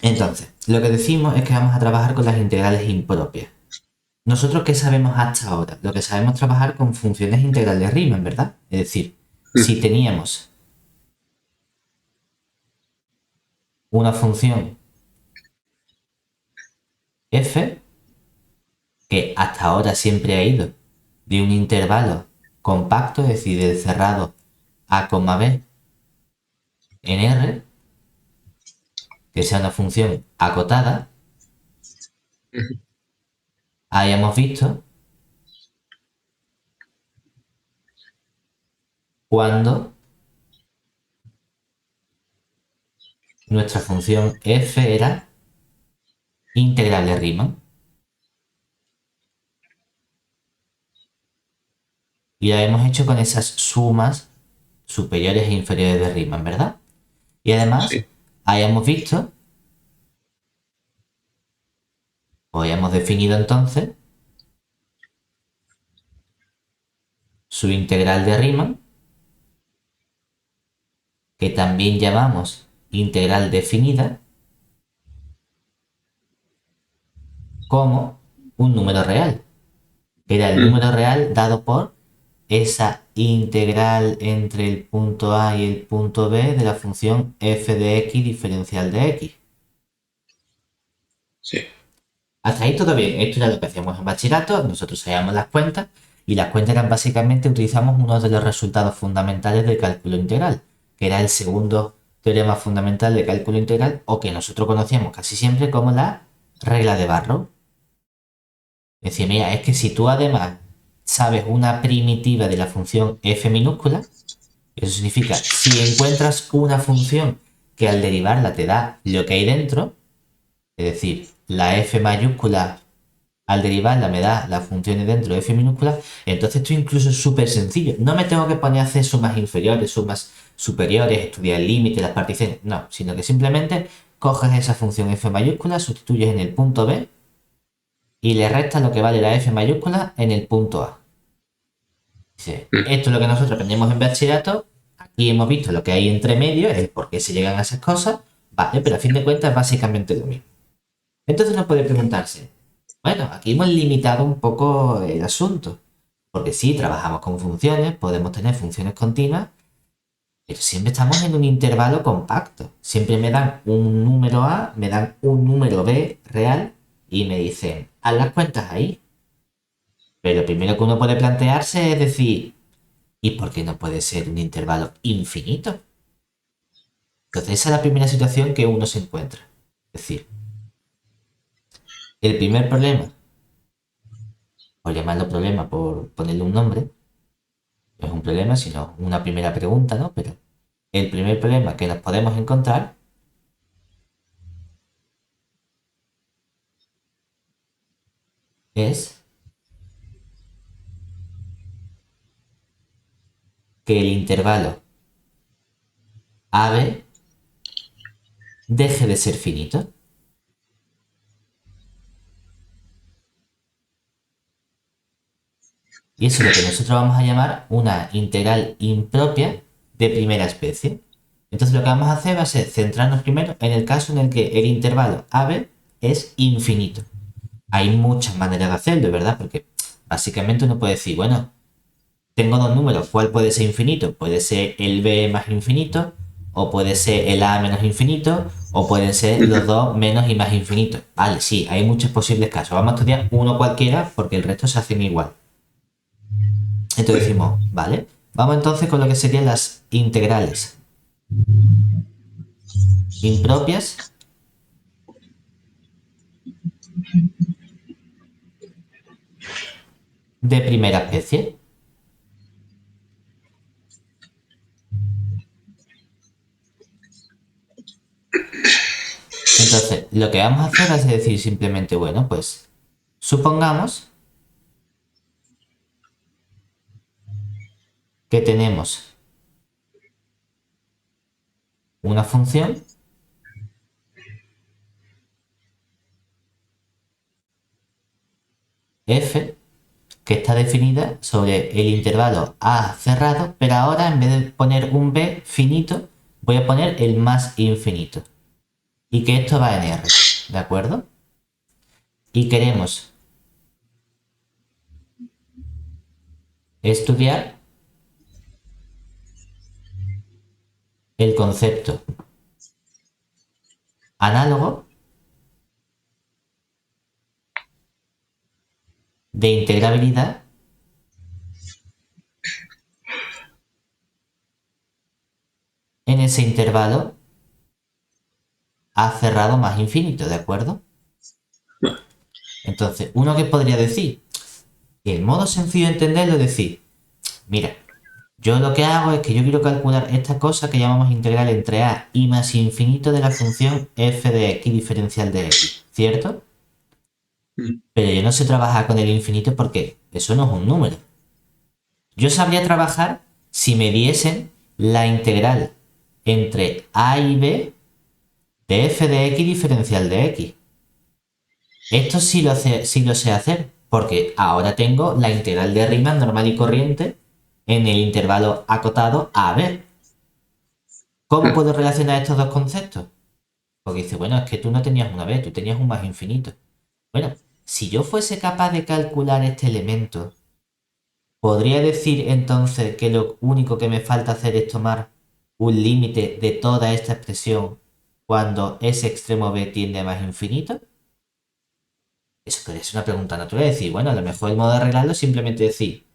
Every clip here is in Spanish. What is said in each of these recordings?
Entonces, lo que decimos es que vamos a trabajar con las integrales impropias. ¿Nosotros qué sabemos hasta ahora? Lo que sabemos trabajar con funciones integrales Riemann, ¿verdad? Es decir, si teníamos una función f que hasta ahora siempre ha ido de un intervalo compacto, es decir, del cerrado a, b en R, que sea una función acotada, hayamos visto cuando nuestra función f era integrable Riemann. Y la hemos hecho con esas sumas superiores e inferiores de Riemann, ¿verdad? Y además, Sí. hayamos visto, o hayamos definido entonces, su integral de Riemann, que también llamamos integral definida, como un número real, que era el número real dado por esa integral entre el punto A y el punto B de la función f de x diferencial de x. Sí. Hasta ahí todo bien. Esto era lo que hacíamos en bachillerato, nosotros hacíamos las cuentas y las cuentas eran básicamente utilizamos uno de los resultados fundamentales del cálculo integral, que era el segundo teorema fundamental de cálculo integral o que nosotros conocíamos casi siempre como la regla de Barrow. Decía, mira, es que si tú además sabes una primitiva de la función f minúscula, eso significa si encuentras una función que al derivarla te da lo que hay dentro, es decir, la f mayúscula al derivarla me da las funciones dentro de f minúscula, entonces esto incluso es súper sencillo. No me tengo que poner a hacer sumas inferiores, sumas superiores, estudiar el límite, las particiones, no, sino que simplemente coges esa función f mayúscula, sustituyes en el punto b y le restas lo que vale la f mayúscula en el punto a. Dice, esto es lo que nosotros aprendemos en bachillerato, aquí hemos visto lo que hay entre medio, el por qué se llegan a esas cosas, vale, pero a fin de cuentas es básicamente lo mismo. Entonces uno puede preguntarse, bueno, aquí hemos limitado un poco el asunto, porque sí, trabajamos con funciones, podemos tener funciones continuas, pero siempre estamos en un intervalo compacto. Siempre me dan un número A, me dan un número B real y me dicen, haz las cuentas ahí. Pero lo primero que uno puede plantearse es decir, ¿y por qué no puede ser un intervalo infinito? Entonces esa es la primera situación que uno se encuentra. Es decir, el primer problema, por llamarlo problema, por ponerle un nombre, no es un problema, sino una primera pregunta, ¿no? Pero el primer problema que nos podemos encontrar es que el intervalo AB deje de ser finito. Y eso es lo que nosotros vamos a llamar una integral impropia de primera especie. Entonces lo que vamos a hacer va a ser centrarnos primero en el caso en el que el intervalo AB es infinito. Hay muchas maneras de hacerlo, ¿verdad? Porque básicamente uno puede decir, bueno, tengo dos números, ¿cuál puede ser infinito? Puede ser el B más infinito, o puede ser el A menos infinito, o pueden ser los dos menos y más infinitos. Vale, sí, hay muchos posibles casos. Vamos a estudiar uno cualquiera porque el resto se hacen igual. Entonces decimos, vale, vamos entonces con lo que serían las integrales impropias de primera especie. Entonces, lo que vamos a hacer es decir simplemente, bueno, pues supongamos que tenemos una función f que está definida sobre el intervalo a cerrado, pero ahora en vez de poner un b finito, voy a poner el más infinito. y que esto va en R, ¿de acuerdo? Y queremos estudiar el concepto análogo de integrabilidad en ese intervalo A cerrado más infinito, ¿de acuerdo? Entonces, uno que podría decir, el modo sencillo de entenderlo es decir, mira, yo lo que hago es que yo quiero calcular esta cosa que llamamos integral entre a y más infinito de la función f de x diferencial de x, ¿cierto? Pero yo no sé trabajar con el infinito porque eso no es un número. Yo sabría trabajar si me diesen la integral entre a y b de f de x diferencial de x. Esto sí lo sé hacer, porque ahora tengo la integral de Riemann normal y corriente en el intervalo acotado a b. ¿Cómo puedo relacionar estos dos conceptos? Porque dice, bueno, es que tú no tenías una b, tú tenías un más infinito. Bueno, si yo fuese capaz de calcular este elemento, ¿podría decir entonces que lo único que me falta hacer es tomar un límite de toda esta expresión cuando ese extremo b tiende a más infinito? Eso es una pregunta natural. Es decir, bueno, a lo mejor el modo de arreglarlo es simplemente decir,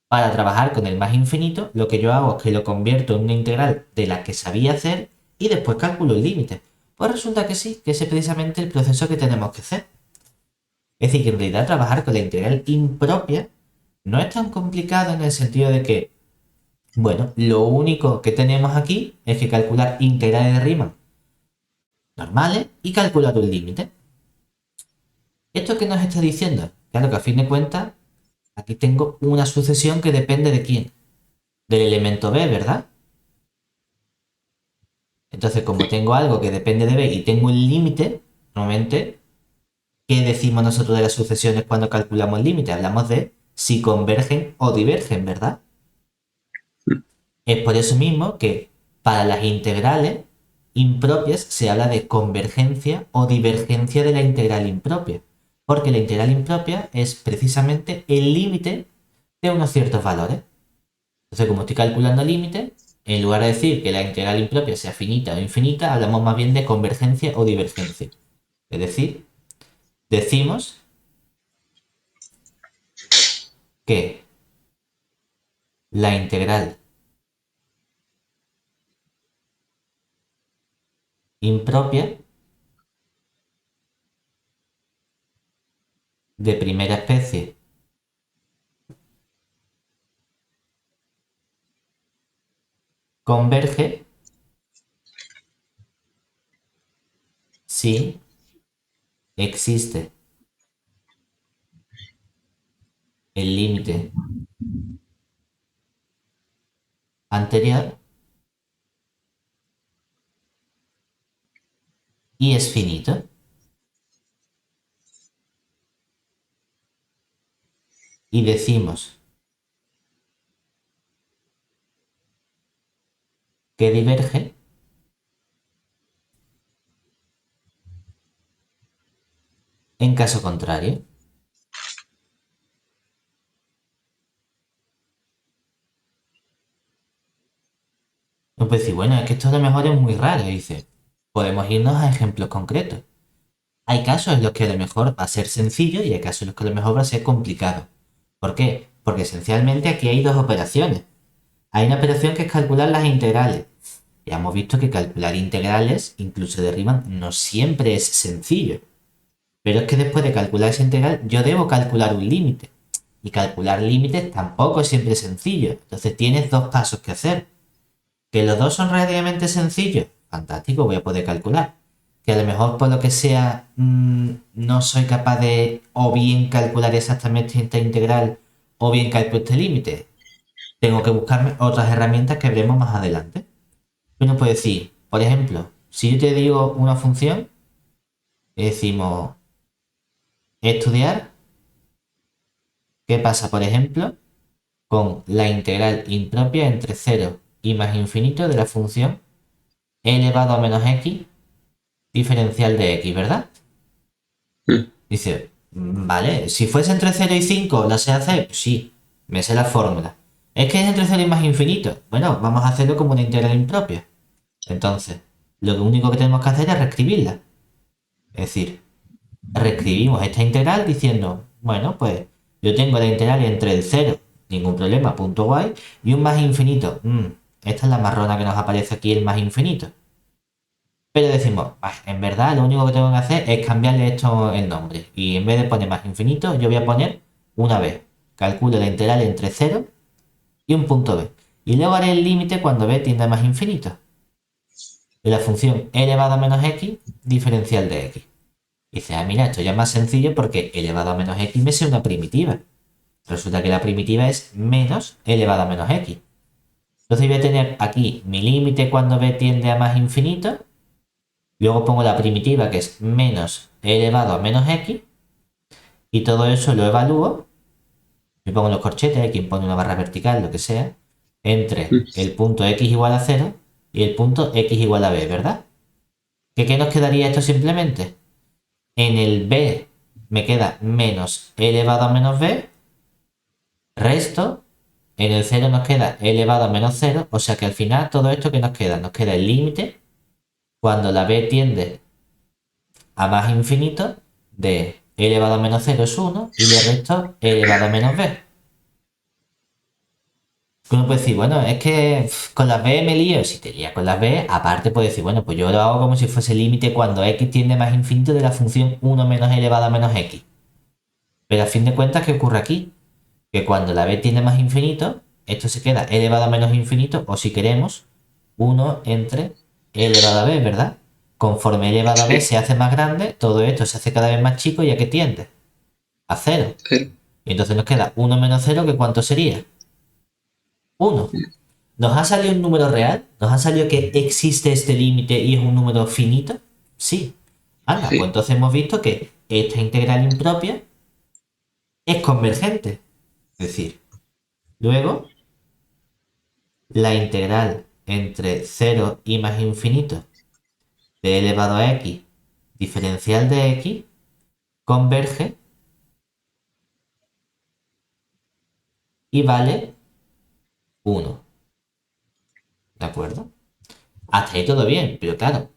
para trabajar con el más infinito, lo que yo hago es que lo convierto en una integral de la que sabía hacer y después calculo el límite. Pues resulta que sí, que ese es precisamente el proceso que tenemos que hacer. Es decir, que en realidad trabajar con la integral impropia no es tan complicado en el sentido de que, bueno, lo único que tenemos aquí es que calcular integrales de Riemann normales y calcular un límite. ¿Esto qué nos está diciendo? Claro que a fin de cuentas, aquí tengo una sucesión que depende de quién. Del elemento b, ¿verdad? Entonces, como tengo algo que depende de b y tengo un límite, normalmente, ¿qué decimos nosotros de las sucesiones cuando calculamos el límite? Hablamos de si convergen o divergen, ¿verdad? Es por eso mismo que para las integrales impropias se habla de convergencia o divergencia de la integral impropia. Porque la integral impropia es precisamente el límite de unos ciertos valores. Entonces, como estoy calculando el límite, en lugar de decir que la integral impropia sea finita o infinita, hablamos más bien de convergencia o divergencia. Es decir, decimos que la integral impropia de primera especie converge si existe el límite anterior y es finito. Y decimos que diverge en caso contrario. No puede decir, bueno, es que esto a lo mejor es muy raro. Dice, podemos irnos a ejemplos concretos. Hay casos en los que a lo mejor va a ser sencillo y hay casos en los que a lo mejor va a ser complicado. ¿Por qué? Porque esencialmente aquí hay dos operaciones. Hay una operación que es calcular las integrales. Ya hemos visto que calcular integrales, incluso de Riemann, no siempre es sencillo. Pero es que después de calcular esa integral, yo debo calcular un límite. Y calcular límites tampoco es siempre sencillo. Entonces tienes dos pasos que hacer. Que los dos son relativamente sencillos. Fantástico, voy a poder calcular. Que a lo mejor por lo que sea no soy capaz de o bien calcular exactamente esta integral o bien calcular este límite. Tengo que buscarme otras herramientas que veremos más adelante. Uno puede decir, por ejemplo, si yo te digo una función, decimos estudiar, ¿qué pasa, por ejemplo, con la integral impropia entre 0 y más infinito de la función e elevado a menos x diferencial de x, ¿verdad? Dice, vale, si fuese entre 0 y 5, ¿la sé hacer? Pues sí, me sé la fórmula. Es que es entre 0 y más infinito. Bueno, vamos a hacerlo como una integral impropia. Entonces, lo único que tenemos que hacer es reescribirla. Es decir, reescribimos esta integral diciendo, bueno, pues yo tengo la integral entre el 0, ningún problema, punto guay, y un más infinito. Esta es la marrona que nos aparece aquí, el más infinito. Pero decimos, en verdad lo único que tengo que hacer es cambiarle esto el nombre. Y en vez de poner más infinito, yo voy a poner una b. Calculo la integral entre 0 y un punto b. Y luego haré el límite cuando b tiende a más infinito. De la función e elevado a menos x diferencial de x. Y dice, mira, esto ya es más sencillo porque elevado a menos x me sea una primitiva. Resulta que la primitiva es menos elevado a menos x. Entonces voy a tener aquí mi límite cuando b tiende a más infinito. Luego pongo la primitiva que es menos e elevado a menos x. Y todo eso lo evalúo. Me pongo los corchetes, hay quien pone una barra vertical, lo que sea. Entre el punto x igual a 0 y el punto x igual a b, ¿verdad? ¿Qué nos quedaría esto simplemente? En el b me queda menos e elevado a menos b. Resto. En el 0 nos queda e elevado a menos 0. O sea que al final todo esto que nos queda el límite cuando la b tiende a más infinito de e elevado a menos 0 es 1 y le resto e elevado a menos b. Uno puede decir, bueno, es que con las b me lío. Si te lías con las b, aparte puedes decir, bueno, pues yo lo hago como si fuese límite cuando x tiende a más infinito de la función 1 menos e elevado a menos x. Pero a fin de cuentas, ¿qué ocurre aquí? Que cuando la b tiende a más infinito, esto se queda e elevado a menos infinito, o si queremos, 1 entre e elevado a b, ¿verdad? Conforme e elevado a b se hace más grande, todo esto se hace cada vez más chico y ¿a qué tiende? A 0. Y entonces nos queda 1 menos 0, que ¿cuánto sería? 1. ¿Nos ha salido un número real? ¿Nos ha salido que existe este límite y es un número finito? Sí. Anda, pues entonces hemos visto que esta integral impropia es convergente. Es decir, luego la integral entre 0 y más infinito de e elevado a x diferencial de x converge y vale 1. ¿De acuerdo? Hasta ahí todo bien, pero claro,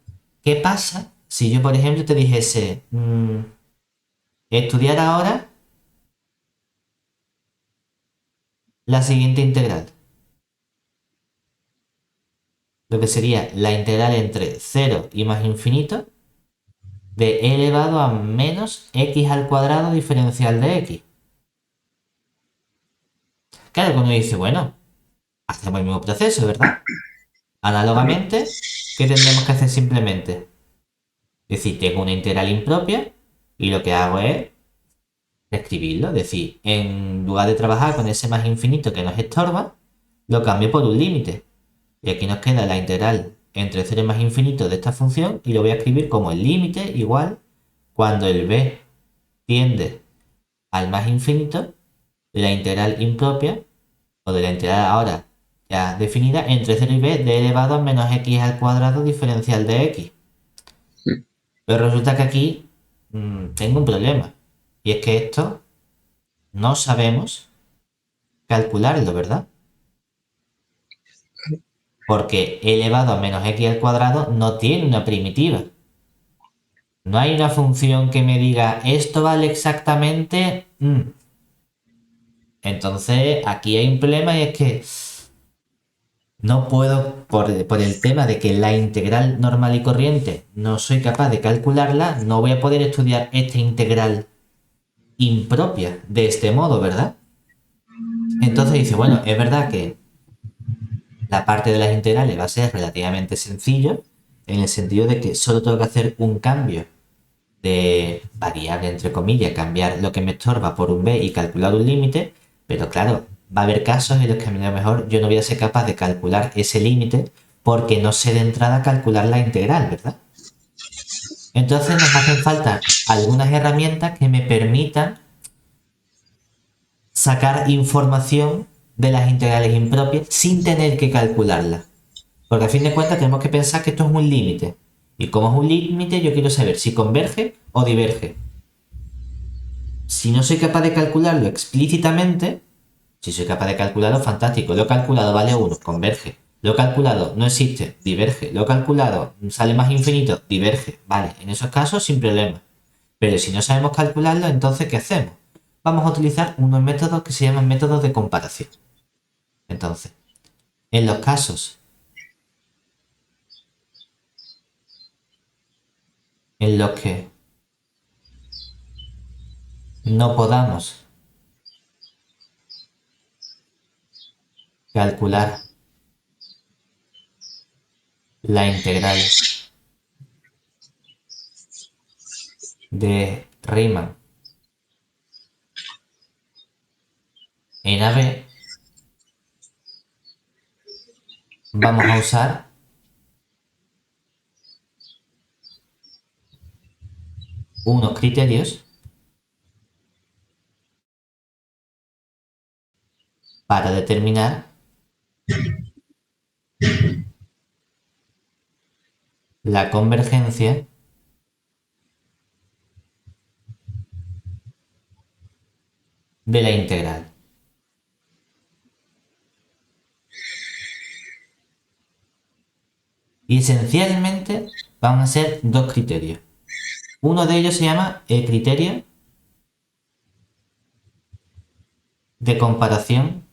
¿qué pasa si yo, por ejemplo, te dijese estudiar ahora la siguiente integral? Lo que sería la integral entre 0 y más infinito de e elevado a menos x al cuadrado diferencial de x. Claro que uno dice, bueno, hacemos el mismo proceso, ¿verdad? Análogamente, ¿qué tendremos que hacer simplemente? Es decir, tengo una integral impropia y lo que hago es escribirlo. Es decir, en lugar de trabajar con ese más infinito que nos estorba, lo cambio por un límite. Y aquí nos queda la integral entre 0 y más infinito de esta función y lo voy a escribir como el límite igual cuando el b tiende al más infinito de la integral impropia o de la integral ahora ya definida entre 0 y b de elevado a menos x al cuadrado diferencial de x. Pero resulta que aquí tengo un problema. Y es que esto no sabemos calcularlo, ¿verdad? Porque e elevado a menos x al cuadrado no tiene una primitiva. No hay una función que me diga esto vale exactamente. Entonces aquí hay un problema y es que no puedo, por el tema de que la integral normal y corriente no soy capaz de calcularla, no voy a poder estudiar esta integral impropia de este modo, ¿verdad? Entonces dice, bueno, es verdad que la parte de las integrales va a ser relativamente sencillo en el sentido de que solo tengo que hacer un cambio de variable, entre comillas, cambiar lo que me estorba por un b y calcular un límite, pero claro, va a haber casos en los que a lo mejor yo no voy a ser capaz de calcular ese límite porque no sé de entrada calcular la integral, ¿verdad? Entonces nos hacen falta algunas herramientas que me permitan sacar información de las integrales impropias sin tener que calcularlas. Porque a fin de cuentas tenemos que pensar que esto es un límite. Y como es un límite, yo quiero saber si converge o diverge. Si no soy capaz de calcularlo explícitamente, si soy capaz de calcularlo, fantástico. Lo he calculado, vale 1, converge. Lo he calculado, no existe, diverge. Lo he calculado, sale más infinito, diverge. Vale, en esos casos sin problema. Pero si no sabemos calcularlo, entonces ¿qué hacemos? Vamos a utilizar unos métodos que se llaman métodos de comparación. Entonces, en los casos en los que no podamos calcular la integral de Riemann en AB, vamos a usar unos criterios para determinar la convergencia de la integral. Y esencialmente van a ser dos criterios. Uno de ellos se llama el criterio de comparación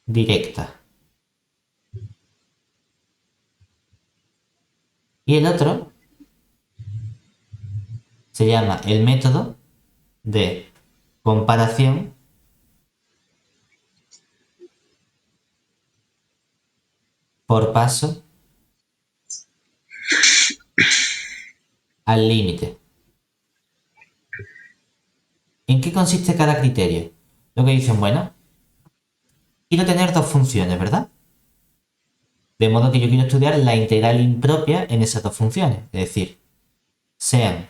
directa. Y el otro se llama el método de comparación por paso al límite. ¿En qué consiste cada criterio? Lo que dicen, bueno, quiero tener dos funciones, ¿verdad? De modo que yo quiero estudiar la integral impropia en esas dos funciones. Es decir, sean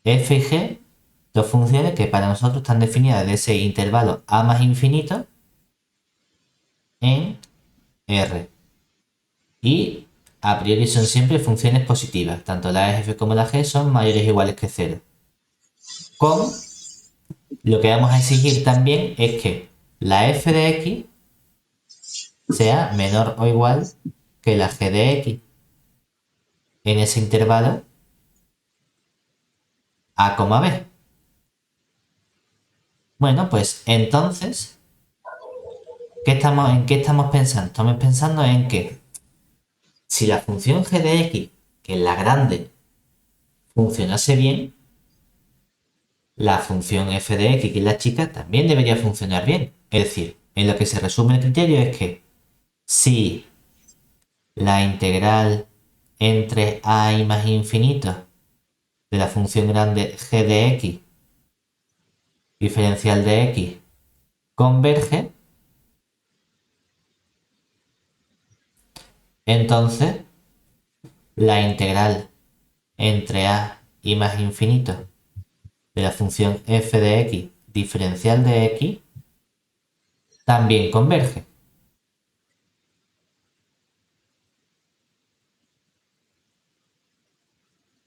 f y g, dos funciones que para nosotros están definidas de ese intervalo a más infinito en R. Y a priori son siempre funciones positivas. Tanto la f como la g son mayores o iguales que 0. Con lo que vamos a exigir también es que la f de x sea menor o igual que la g de x en ese intervalo a, b. Bueno, pues entonces, ¿en qué estamos pensando? Estamos pensando en que si la función g de x, que es la grande, funcionase bien, la función f de x, que es la chica, también debería funcionar bien. Es decir, en lo que se resume el criterio es que si la integral entre a y más infinito de la función grande g de x, diferencial de x, converge, entonces la integral entre a y más infinito de la función f de x, diferencial de x, también converge.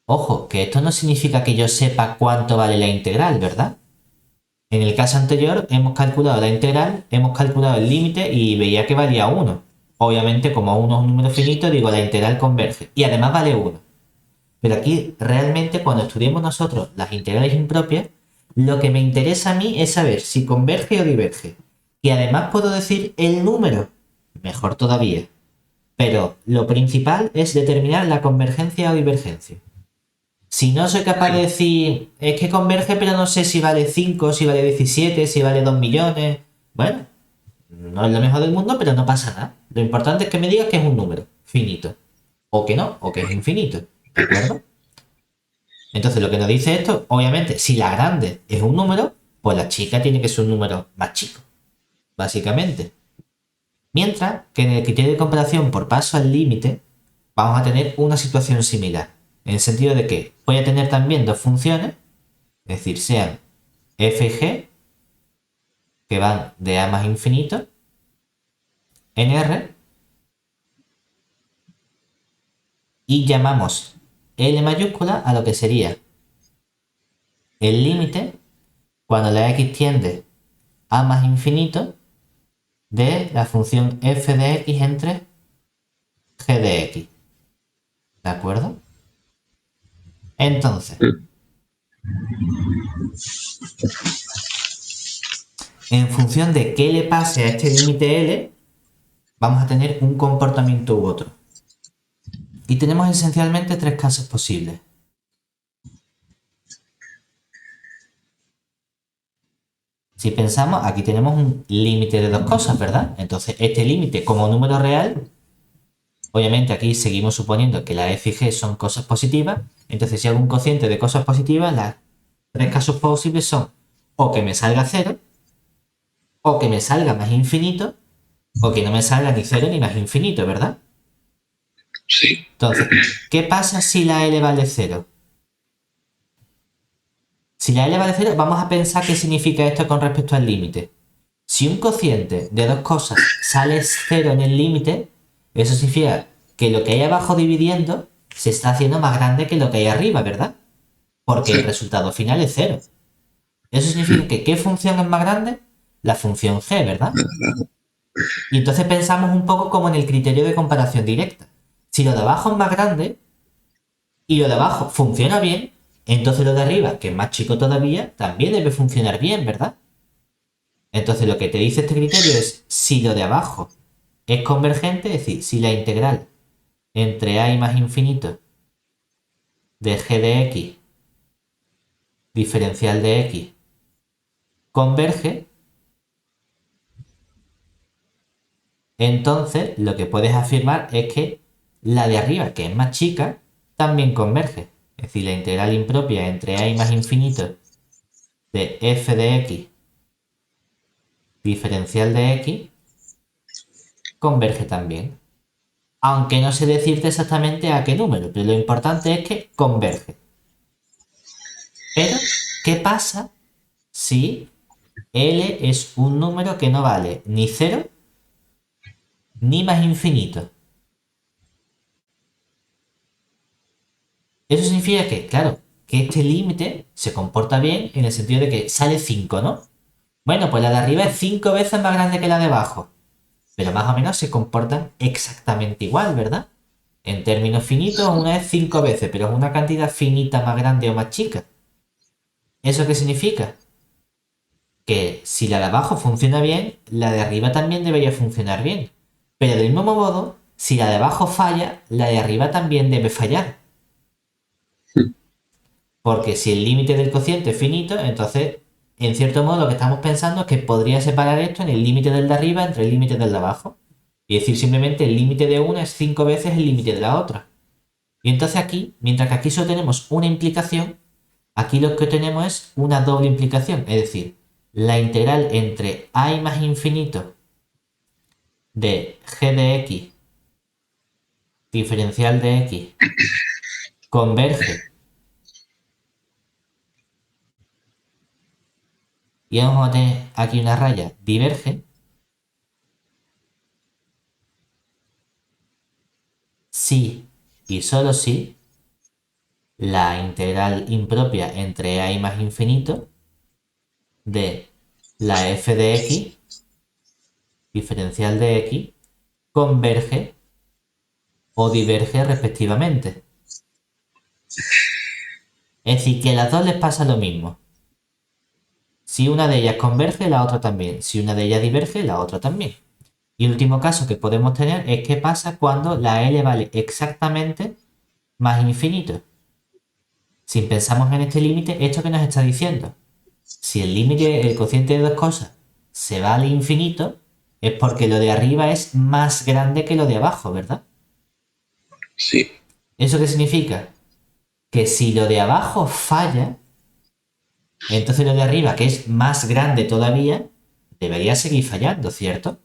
Ojo, que esto no significa que yo sepa cuánto vale la integral, ¿verdad? En el caso anterior hemos calculado la integral, hemos calculado el límite y veía que valía 1. Obviamente, como 1 es un número finito, digo la integral converge. Y además vale 1. Pero aquí realmente cuando estudiemos nosotros las integrales impropias, lo que me interesa a mí es saber si converge o diverge. Y además puedo decir el número. Mejor todavía. Pero lo principal es determinar la convergencia o divergencia. Si no soy capaz de decir, es que converge, pero no sé si vale 5, si vale 17, si vale 2 millones. Bueno, no es lo mejor del mundo, pero no pasa nada. Lo importante es que me digas que es un número finito. O que no, o que es infinito. ¿De acuerdo? Entonces, lo que nos dice esto, obviamente, si la grande es un número, pues la chica tiene que ser un número más chico. Básicamente. Mientras que en el criterio de comparación por paso al límite, vamos a tener una situación similar. En el sentido de que voy a tener también dos funciones, es decir, sean f y g, que van de a más infinito en R, y llamamos L mayúscula a lo que sería el límite cuando la x tiende a más infinito de la función f de x entre g de x. ¿De acuerdo? Entonces, en función de qué le pase a este límite L, vamos a tener un comportamiento u otro. Y tenemos esencialmente tres casos posibles. Si pensamos, aquí tenemos un límite de dos cosas, ¿verdad? Entonces, este límite como número real, obviamente aquí seguimos suponiendo que la f y g son cosas positivas. Entonces, si hago un cociente de cosas positivas, los tres casos posibles son o que me salga cero, o que me salga más infinito, o que no me salga ni cero ni más infinito, ¿verdad? Sí. Entonces, ¿qué pasa si la L vale cero? Si la L vale cero, vamos a pensar qué significa esto con respecto al límite. Si un cociente de dos cosas sale cero en el límite, eso significa que lo que hay abajo dividiendo se está haciendo más grande que lo que hay arriba, ¿verdad? Porque el Sí. resultado final es cero. Eso significa que ¿qué función es más grande? La función g, ¿verdad? Y entonces pensamos un poco como en el criterio de comparación directa. Si lo de abajo es más grande y lo de abajo funciona bien, entonces lo de arriba, que es más chico todavía, también debe funcionar bien, ¿verdad? Entonces lo que te dice este criterio es si lo de abajo es convergente, es decir, si la integral entre a y más infinito de g de x diferencial de x converge, entonces lo que puedes afirmar es que la de arriba, que es más chica, también converge. Es decir, la integral impropia entre a y más infinito de f de x diferencial de x converge también. Aunque no sé decirte exactamente a qué número, pero lo importante es que converge. Pero, ¿qué pasa si L es un número que no vale ni cero ni más infinito? Eso significa que, claro, que este límite se comporta bien en el sentido de que sale 5, ¿no? Bueno, pues la de arriba es 5 veces más grande que la de abajo, pero más o menos se comportan exactamente igual, ¿verdad? En términos finitos, una es 5 veces, pero es una cantidad finita más grande o más chica. ¿Eso qué significa? Que si la de abajo funciona bien, la de arriba también debería funcionar bien. Pero del mismo modo, si la de abajo falla, la de arriba también debe fallar. Porque si el límite del cociente es finito, entonces, en cierto modo, lo que estamos pensando es que podría separar esto en el límite del de arriba entre el límite del de abajo. Y decir simplemente el límite de una es 5 veces el límite de la otra. Y entonces aquí, mientras que aquí solo tenemos una implicación, aquí lo que tenemos es una doble implicación. Es decir, la integral entre a y más infinito de g de x diferencial de x converge y vamos a tener aquí una raya diverge si y solo si la integral impropia entre a y más infinito de la f de x diferencial de x converge o diverge respectivamente. Es decir, que a las dos les pasa lo mismo. Si una de ellas converge, la otra también. Si una de ellas diverge, la otra también. Y el último caso que podemos tener es qué pasa cuando la L vale exactamente más infinito. Si pensamos en este límite, ¿esto qué nos está diciendo? Si el límite, el cociente de dos cosas, se va al infinito, es porque lo de arriba es más grande que lo de abajo, ¿verdad? Sí. ¿Eso qué significa? Que si lo de abajo falla, entonces lo de arriba, que es más grande todavía, debería seguir fallando, ¿cierto?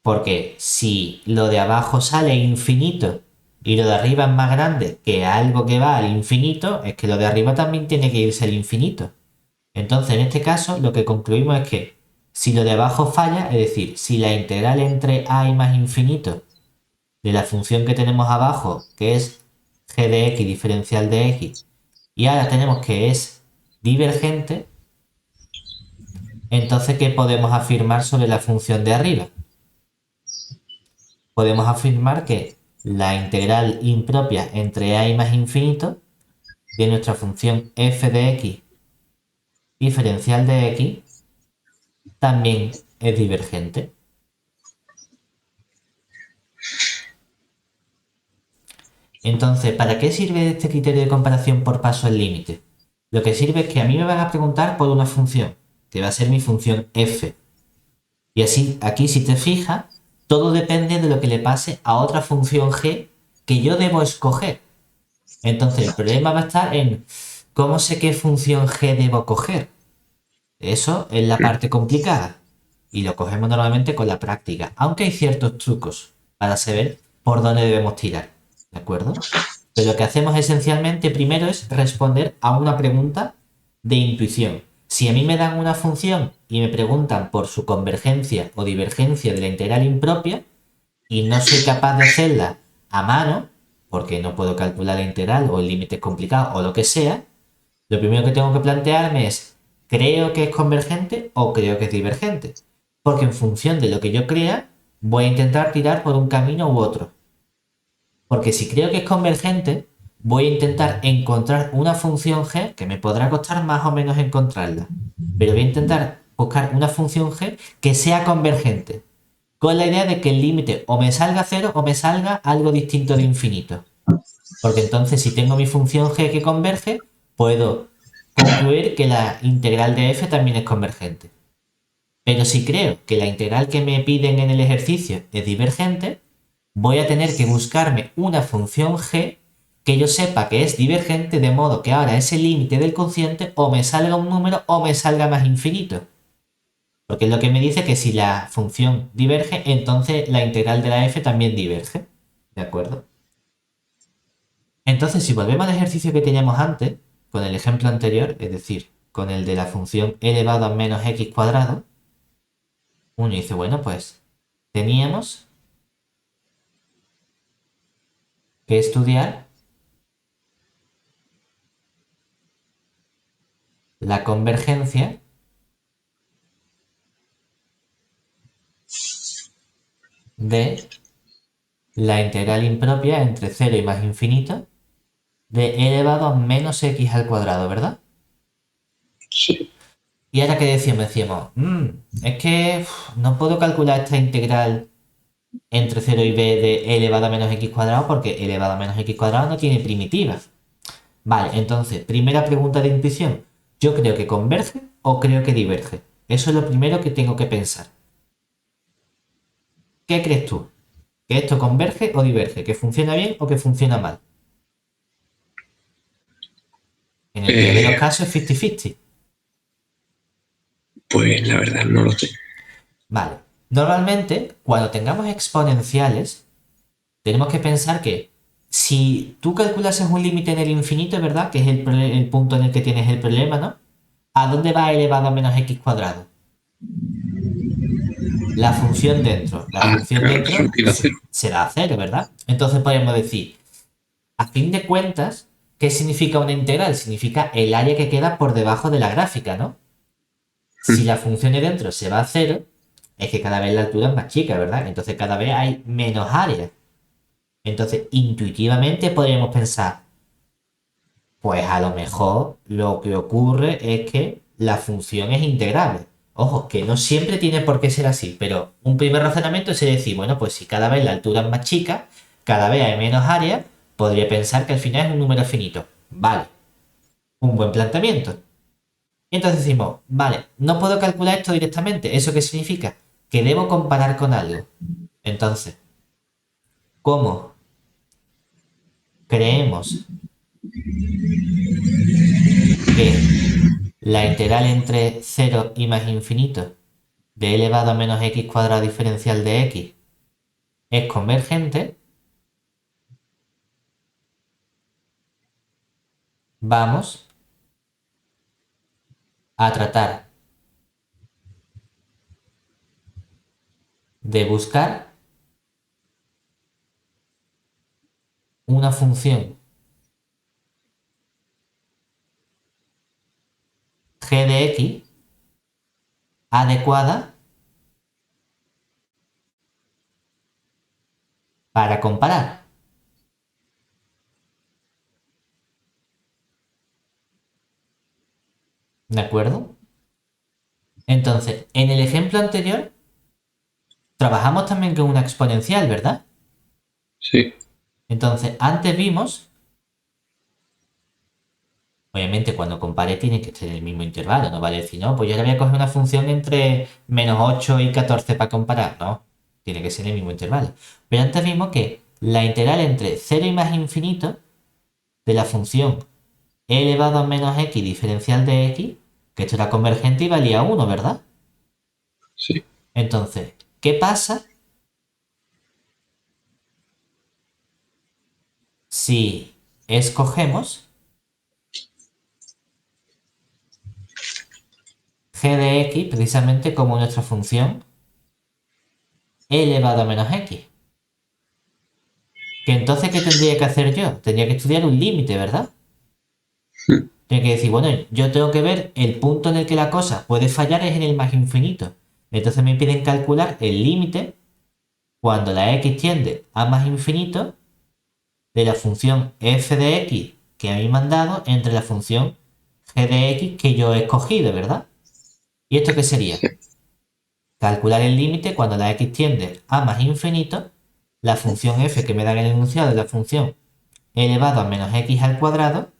Porque si lo de abajo sale infinito y lo de arriba es más grande que algo que va al infinito, es que lo de arriba también tiene que irse al infinito. Entonces, en este caso, lo que concluimos es que si lo de abajo falla, es decir, si la integral entre a y más infinito de la función que tenemos abajo, que es g de x diferencial de x, y ahora tenemos que es divergente, entonces, ¿qué podemos afirmar sobre la función de arriba? Podemos afirmar que la integral impropia entre a y más infinito de nuestra función f de x diferencial de x también es divergente. Entonces, ¿para qué sirve este criterio de comparación por paso al límite? Lo que sirve es que a mí me van a preguntar por una función, que va a ser mi función f. Y así, aquí si te fijas, todo depende de lo que le pase a otra función g que yo debo escoger. Entonces, el problema va a estar en cómo sé qué función g debo coger. Eso es la parte complicada. Y lo cogemos normalmente con la práctica, aunque hay ciertos trucos para saber por dónde debemos tirar. ¿De acuerdo? Pero lo que hacemos esencialmente primero es responder a una pregunta de intuición. Si a mí me dan una función y me preguntan por su convergencia o divergencia de la integral impropia y no soy capaz de hacerla a mano, porque no puedo calcular la integral o el límite es complicado o lo que sea, lo primero que tengo que plantearme es, ¿creo que es convergente o creo que es divergente? Porque en función de lo que yo crea, voy a intentar tirar por un camino u otro. Porque si creo que es convergente, voy a intentar encontrar una función g que me podrá costar más o menos encontrarla. Pero voy a intentar buscar una función g que sea convergente. Con la idea de que el límite o me salga cero o me salga algo distinto de infinito. Porque entonces si tengo mi función g que converge, puedo concluir que la integral de f también es convergente. Pero si creo que la integral que me piden en el ejercicio es divergente, voy a tener que buscarme una función g que yo sepa que es divergente, de modo que ahora ese límite del cociente o me salga un número o me salga más infinito. Porque es lo que me dice que si la función diverge, entonces la integral de la f también diverge. ¿De acuerdo? Entonces, si volvemos al ejercicio que teníamos antes, con el ejemplo anterior, es decir, con el de la función elevado a menos x cuadrado, uno dice, bueno, pues teníamos que estudiar la convergencia de la integral impropia entre 0 y más infinito de elevado a menos x al cuadrado, ¿verdad? Sí. Y ahora que decíamos, es que no puedo calcular esta integral entre 0 y b de elevado a menos x cuadrado porque elevado a menos x cuadrado no tiene primitivas. Vale, entonces, primera pregunta de intuición. ¿Yo creo que converge o creo que diverge? Eso es lo primero que tengo que pensar. ¿Qué crees tú? ¿Que esto converge o diverge? ¿Que funciona bien o que funciona mal? En el peor de los Eh, casos es 50-50. pues la verdad no lo sé. Vale. Normalmente, cuando tengamos exponenciales, tenemos que pensar que si tú calculases un límite en el infinito, ¿verdad? Que es el punto en el que tienes el problema, ¿no? ¿A dónde va elevado a menos x cuadrado? La función dentro. La Ah, función claro, dentro reducir a cero. será cero, ¿verdad? Entonces podemos decir, a fin de cuentas, ¿qué significa una integral? Significa el área que queda por debajo de la gráfica, ¿no? Si la función de dentro se va a cero, es que cada vez la altura es más chica, ¿verdad? Entonces cada vez hay menos área. Entonces, intuitivamente podríamos pensar, pues a lo mejor lo que ocurre es que la función es integrable. Ojo, que no siempre tiene por qué ser así, pero un primer razonamiento es decir, bueno, pues si cada vez la altura es más chica, cada vez hay menos área, podría pensar que al final es un número finito. Vale, un buen planteamiento. Y entonces decimos, vale, no puedo calcular esto directamente. ¿Eso qué significa? Que debo comparar con algo. Entonces, ¿cómo creemos que la integral entre 0 y más infinito de elevado a menos x cuadrado diferencial de x es convergente? Vamos a tratar de buscar una función g de x adecuada para comparar. ¿De acuerdo? Entonces, en el ejemplo anterior, trabajamos también con una exponencial, ¿verdad? Sí. Entonces, antes vimos, obviamente cuando compare tiene que estar en el mismo intervalo, no vale decir, no, pues yo le voy a coger una función entre -8 y 14 para comparar, no, tiene que ser en el mismo intervalo. Pero antes vimos que la integral entre 0 y más infinito de la función e elevado a menos x diferencial de x, que esto era convergente y valía 1, ¿verdad? Sí. Entonces, ¿qué pasa si escogemos g de x precisamente como nuestra función e elevado a menos x? Que entonces, ¿qué tendría que hacer yo? Tendría que estudiar un límite, ¿verdad? Tiene que decir, bueno, yo tengo que ver el punto en el que la cosa puede fallar es en el más infinito. Entonces me piden calcular el límite cuando la x tiende a más infinito de la función f de x que a mí me han dado entre la función g de x que yo he escogido, ¿verdad? ¿Y esto qué sería? Sí. Calcular el límite cuando la x tiende a más infinito, la función f que me da en el enunciado es la función elevado a menos x al cuadrado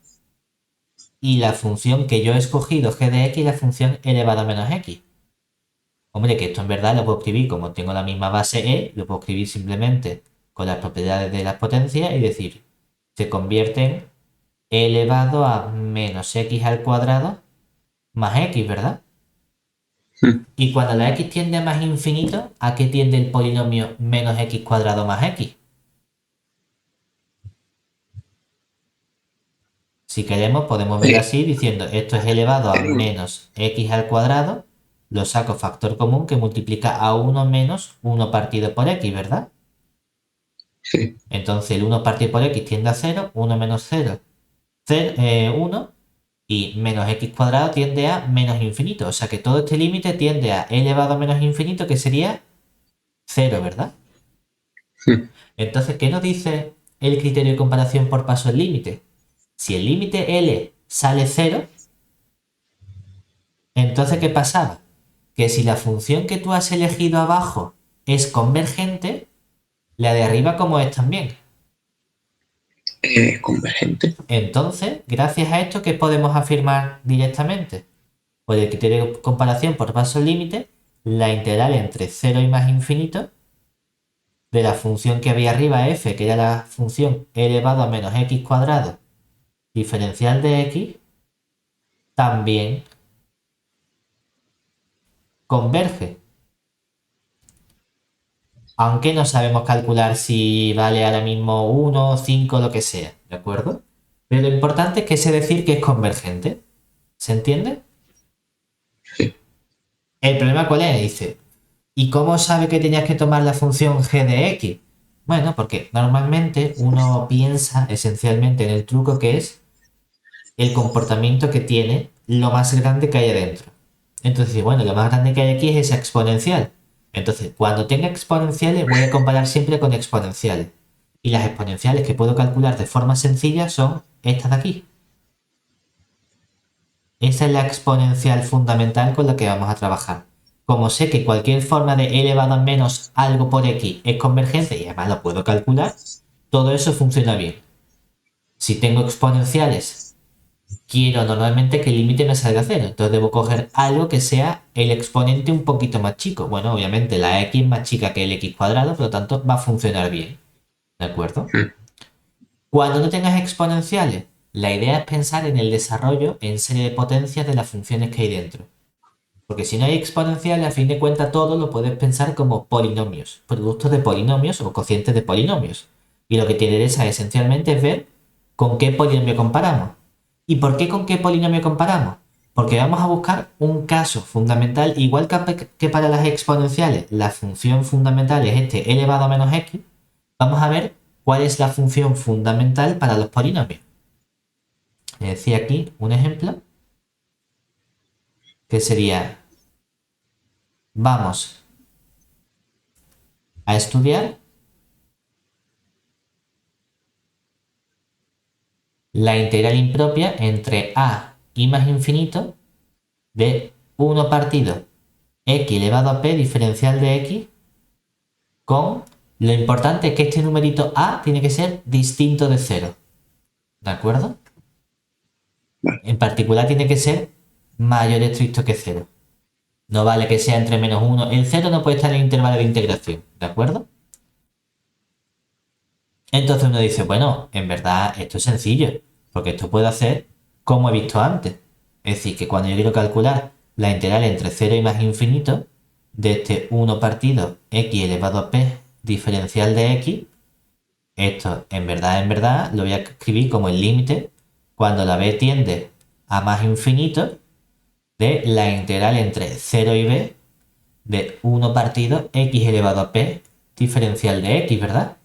y la función que yo he escogido g de x es la función elevado a menos x. Hombre, que esto en verdad lo puedo escribir como tengo la misma base e, lo puedo escribir simplemente con las propiedades de las potencias y decir, se convierte en e elevado a menos x al cuadrado más x, ¿verdad? Y cuando la x tiende a más infinito, ¿a qué tiende el polinomio menos x cuadrado más x? Si queremos, podemos verlo así diciendo esto es elevado a menos x al cuadrado, lo saco factor común que multiplica a 1 menos 1 partido por x, ¿verdad? Sí. Entonces el 1 partido por x tiende a 0, 1 menos 0, 1, y menos x cuadrado tiende a menos infinito. O sea que todo este límite tiende a e elevado a menos infinito, que sería 0, ¿verdad? Entonces, ¿qué nos dice el criterio de comparación por paso al límite? Si el límite L sale 0, entonces ¿qué pasaba? Que si la función que tú has elegido abajo es convergente, la de arriba como es también. Convergente. Entonces, gracias a esto, ¿qué podemos afirmar directamente? Pues el criterio de comparación por paso al límite, la integral entre 0 y más infinito de la función que había arriba f, que era la función e elevado a menos x cuadrado diferencial de x, también converge. Aunque no sabemos calcular si vale ahora mismo 1, 5, lo que sea, ¿de acuerdo? Pero lo importante es que sé decir que es convergente. ¿Se entiende? Sí. El problema cuál es, dice, ¿y cómo sabe que tenías que tomar la función g de x? Bueno, porque normalmente uno piensa esencialmente en el truco que es el comportamiento que tiene lo más grande que hay adentro. Entonces, bueno, lo más grande que hay aquí es esa exponencial. Entonces, cuando tenga exponenciales, voy a comparar siempre con exponenciales. Y las exponenciales que puedo calcular de forma sencilla son estas de aquí. Esa es la exponencial fundamental con la que vamos a trabajar. Como sé que cualquier forma de e elevado a menos algo por x es convergente y además lo puedo calcular, todo eso funciona bien. Si tengo exponenciales, quiero normalmente que el límite me salga 0. Entonces debo coger algo que sea el exponente un poquito más chico. Bueno, obviamente la x es más chica que el x cuadrado, por lo tanto va a funcionar bien. ¿De acuerdo? Cuando no tengas exponenciales, la idea es pensar en el desarrollo en serie de potencias de las funciones que hay dentro. Porque si no hay exponenciales, a fin de cuentas todo lo puedes pensar como polinomios, productos de polinomios o cocientes de polinomios. Y lo que te interesa esencialmente es ver con qué polinomio comparamos. ¿Y por qué con qué polinomio comparamos? Porque vamos a buscar un caso fundamental, igual que para las exponenciales, la función fundamental es este elevado a menos x, vamos a ver cuál es la función fundamental para los polinomios. Me decía aquí un ejemplo que sería, vamos a estudiar la integral impropia entre a y más infinito de 1 partido x elevado a p diferencial de x con lo importante que este numerito a tiene que ser distinto de 0. ¿De acuerdo? En particular tiene que ser mayor estricto que 0. No vale que sea entre menos 1. El 0 no puede estar en el intervalo de integración. ¿De acuerdo? Entonces uno dice, bueno, en verdad esto es sencillo, porque esto puedo hacer como he visto antes. Es decir, que cuando yo quiero calcular la integral entre 0 y más infinito, de este 1 partido x elevado a p diferencial de x, esto en verdad, lo voy a escribir como el límite cuando la b tiende a más infinito de la integral entre 0 y b de 1 partido x elevado a p diferencial de x, ¿verdad?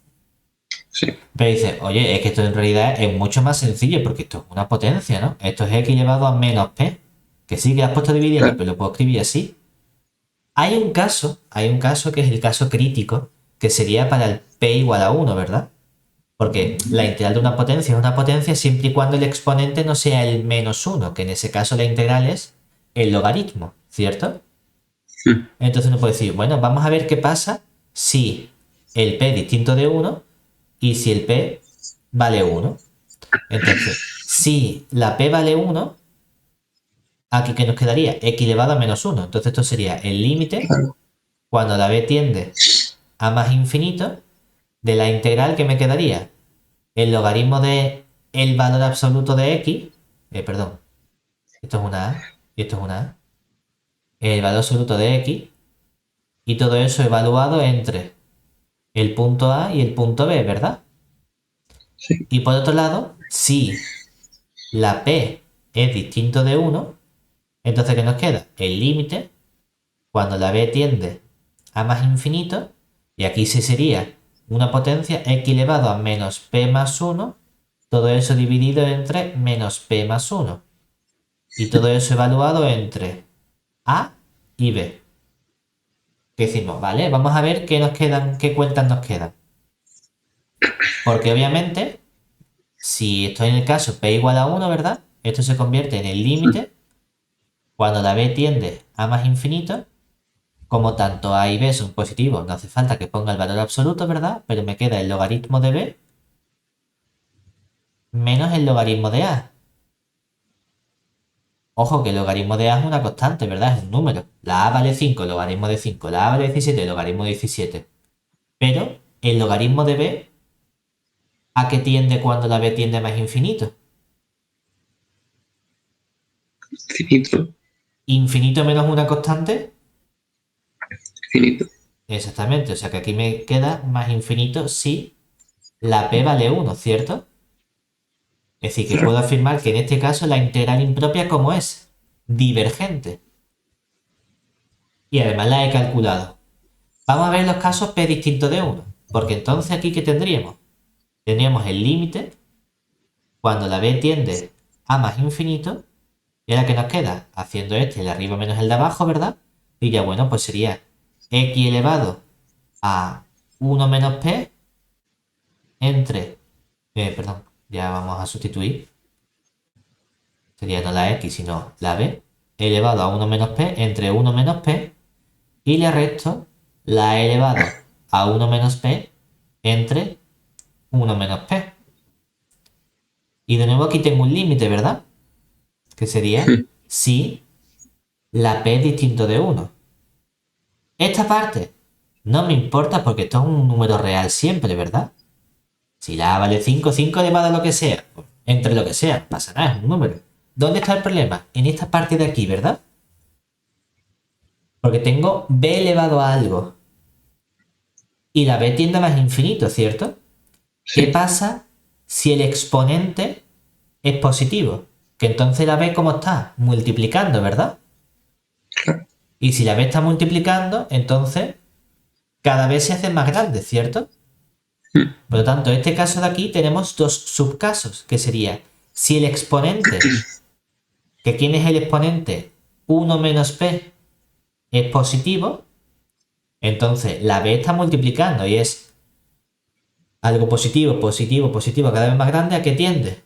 Sí. Pero dice, oye, es que esto en realidad es mucho más sencillo porque esto es una potencia, ¿no? Esto es x elevado a menos p. Que sí que has puesto dividiendo, Claro. pero lo puedo escribir así. Hay un caso que es el caso crítico, que sería para el p igual a 1, ¿verdad? Porque la integral de una potencia es una potencia siempre y cuando el exponente no sea el menos 1, que en ese caso la integral es el logaritmo, ¿cierto? Entonces uno puede decir, bueno, vamos a ver qué pasa si el p es distinto de 1 y si el p vale 1. Entonces, si la p vale 1, aquí que nos quedaría x elevado a menos 1. Entonces esto sería el límite Claro. cuando la b tiende a más infinito de la integral que me quedaría el logaritmo de el valor absoluto de x, perdón, esto es una a y esto es una a, el valor absoluto de x y todo eso evaluado entre el punto A y el punto B, ¿verdad? Sí. Y por otro lado, si la P es distinto de 1, entonces ¿qué nos queda? El límite cuando la B tiende a más infinito, y aquí sí sería una potencia x elevado a menos P más 1, todo eso dividido entre menos P más 1. Y todo eso evaluado entre A y B. ¿Qué decimos? Vale, vamos a ver qué nos quedan, qué cuentas nos quedan. Porque obviamente, si estoy en el caso P igual a 1, ¿verdad? Esto se convierte en el límite cuando la B tiende a más infinito. Como tanto A y B son positivos, no hace falta que ponga el valor absoluto, ¿verdad? Pero me queda el logaritmo de B menos el logaritmo de A. Ojo que el logaritmo de A es una constante, ¿verdad? Es un número. La A vale 5, logaritmo de 5. La A vale 17, logaritmo de 17. Pero el logaritmo de B, ¿a qué tiende cuando la B tiende a más infinito? Infinito. Infinito menos una constante. Infinito. Exactamente, o sea que aquí me queda más infinito si la P vale 1, ¿cierto? Es decir, que puedo Claro. afirmar que en este caso la integral impropia, ¿cómo es? Divergente. Y además la he calculado. Vamos a ver los casos P distinto de 1. Porque entonces aquí, ¿qué tendríamos? Tendríamos el límite cuando la B tiende a más infinito. Y ahora, ¿qué nos queda? Haciendo este, el de arriba menos el de abajo, ¿verdad? Y ya bueno, pues sería x elevado a 1 menos p entre... perdón, ya vamos a sustituir. Sería no la x, sino la b elevado a 1 menos p entre 1 menos p. Y le resto la elevado a 1 menos p entre 1 menos p. Y de nuevo aquí tengo un límite, ¿verdad? Que sería si la p es distinto de 1. Esta parte no me importa porque esto es un número real siempre, ¿verdad? Si la a vale 5, 5 elevado a lo que sea, pues, entre lo que sea, no pasa nada, es un número. ¿Dónde está el problema? En esta parte de aquí, ¿verdad? Porque tengo b elevado a algo. Y la b tiende a más infinito, ¿cierto? ¿Qué Sí. pasa si el exponente es positivo? Que entonces la b, ¿cómo está? Multiplicando, ¿verdad? Claro. Y si la b está multiplicando, entonces cada vez se hace más grande, ¿cierto? Por lo tanto, en este caso de aquí tenemos dos subcasos, que sería si el exponente, que quién es el exponente, 1 menos p, es positivo, entonces la b está multiplicando y es algo positivo, positivo, positivo, cada vez más grande. ¿A qué tiende?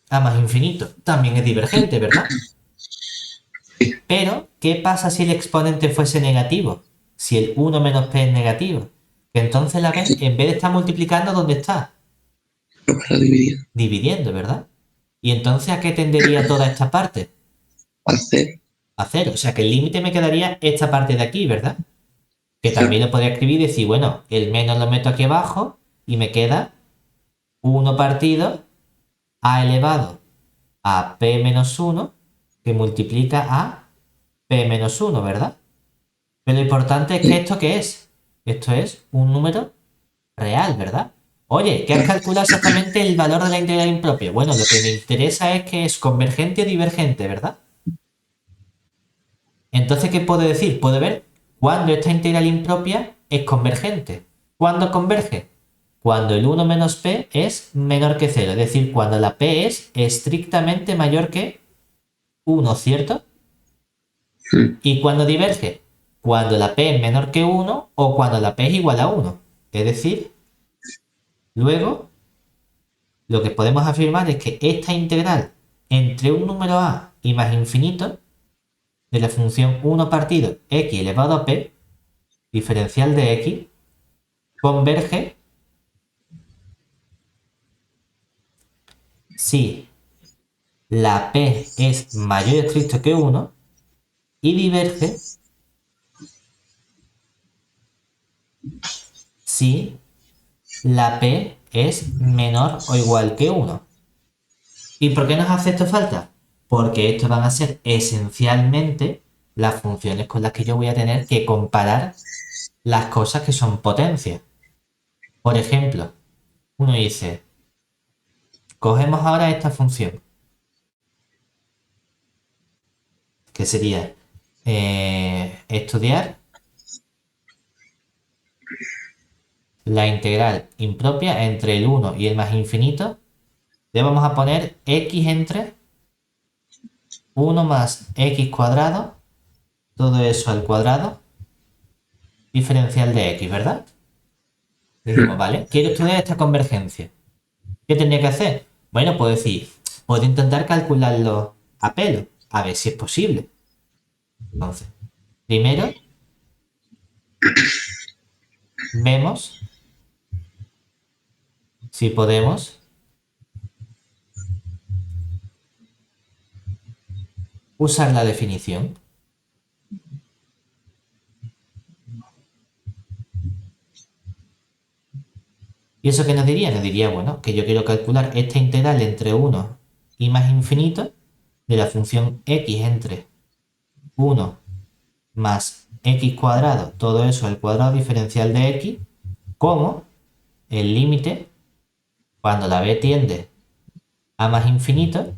A más infinito. También es divergente, ¿verdad? Pero, ¿qué pasa si el exponente fuese negativo? Si el 1 menos p es negativo. Que entonces la b, en vez de estar multiplicando, ¿dónde está? Para dividir. Dividiendo, ¿verdad? Y entonces, ¿a qué tendería toda esta parte? Al cero. A cero. O sea que el límite me quedaría esta parte de aquí, ¿verdad? Que también lo podría escribir y decir, bueno, el menos lo meto aquí abajo y me queda 1 partido a elevado a p menos 1 que multiplica a p menos 1, ¿verdad? Pero lo importante es que esto ¿qué es? Esto es un número real, ¿verdad? Oye, ¿qué has calculado exactamente el valor de la integral impropia? Bueno, lo que me interesa es que es convergente o divergente, ¿verdad? Entonces, ¿qué puedo decir? Puedo ver cuándo esta integral impropia es convergente. ¿Cuándo converge? Cuando el 1 menos p es menor que 0, es decir, cuando la p es estrictamente mayor que 1, ¿cierto? ¿Y cuando diverge? Cuando la p es menor que 1 o cuando la p es igual a 1. Es decir, luego lo que podemos afirmar es que esta integral entre un número a y más infinito de la función 1 partido x elevado a p, diferencial de x, converge si la p es mayor y estricto que 1 y diverge si la p es menor o igual que 1. ¿Y por qué nos hace esto falta? Porque estos van a ser esencialmente las funciones con las que yo voy a tener que comparar las cosas que son potencias. Por ejemplo, uno dice, cogemos ahora esta función, que sería estudiar la integral impropia entre el 1 y el más infinito. Le vamos a poner x entre 1 más x cuadrado, todo eso al cuadrado, diferencial de x, ¿verdad? Decimos, vale, quiero estudiar esta convergencia. ¿Qué tendría que hacer? Bueno, puedo decir, puedo intentar calcularlo a pelo, a ver si es posible. Entonces, primero vemos si podemos usar la definición. ¿Y eso qué nos diría? Nos diría, bueno, que yo quiero calcular esta integral entre 1 y más infinito de la función x entre 1 más x cuadrado, todo eso al cuadrado diferencial de x, como el límite, cuando la b tiende a más infinito,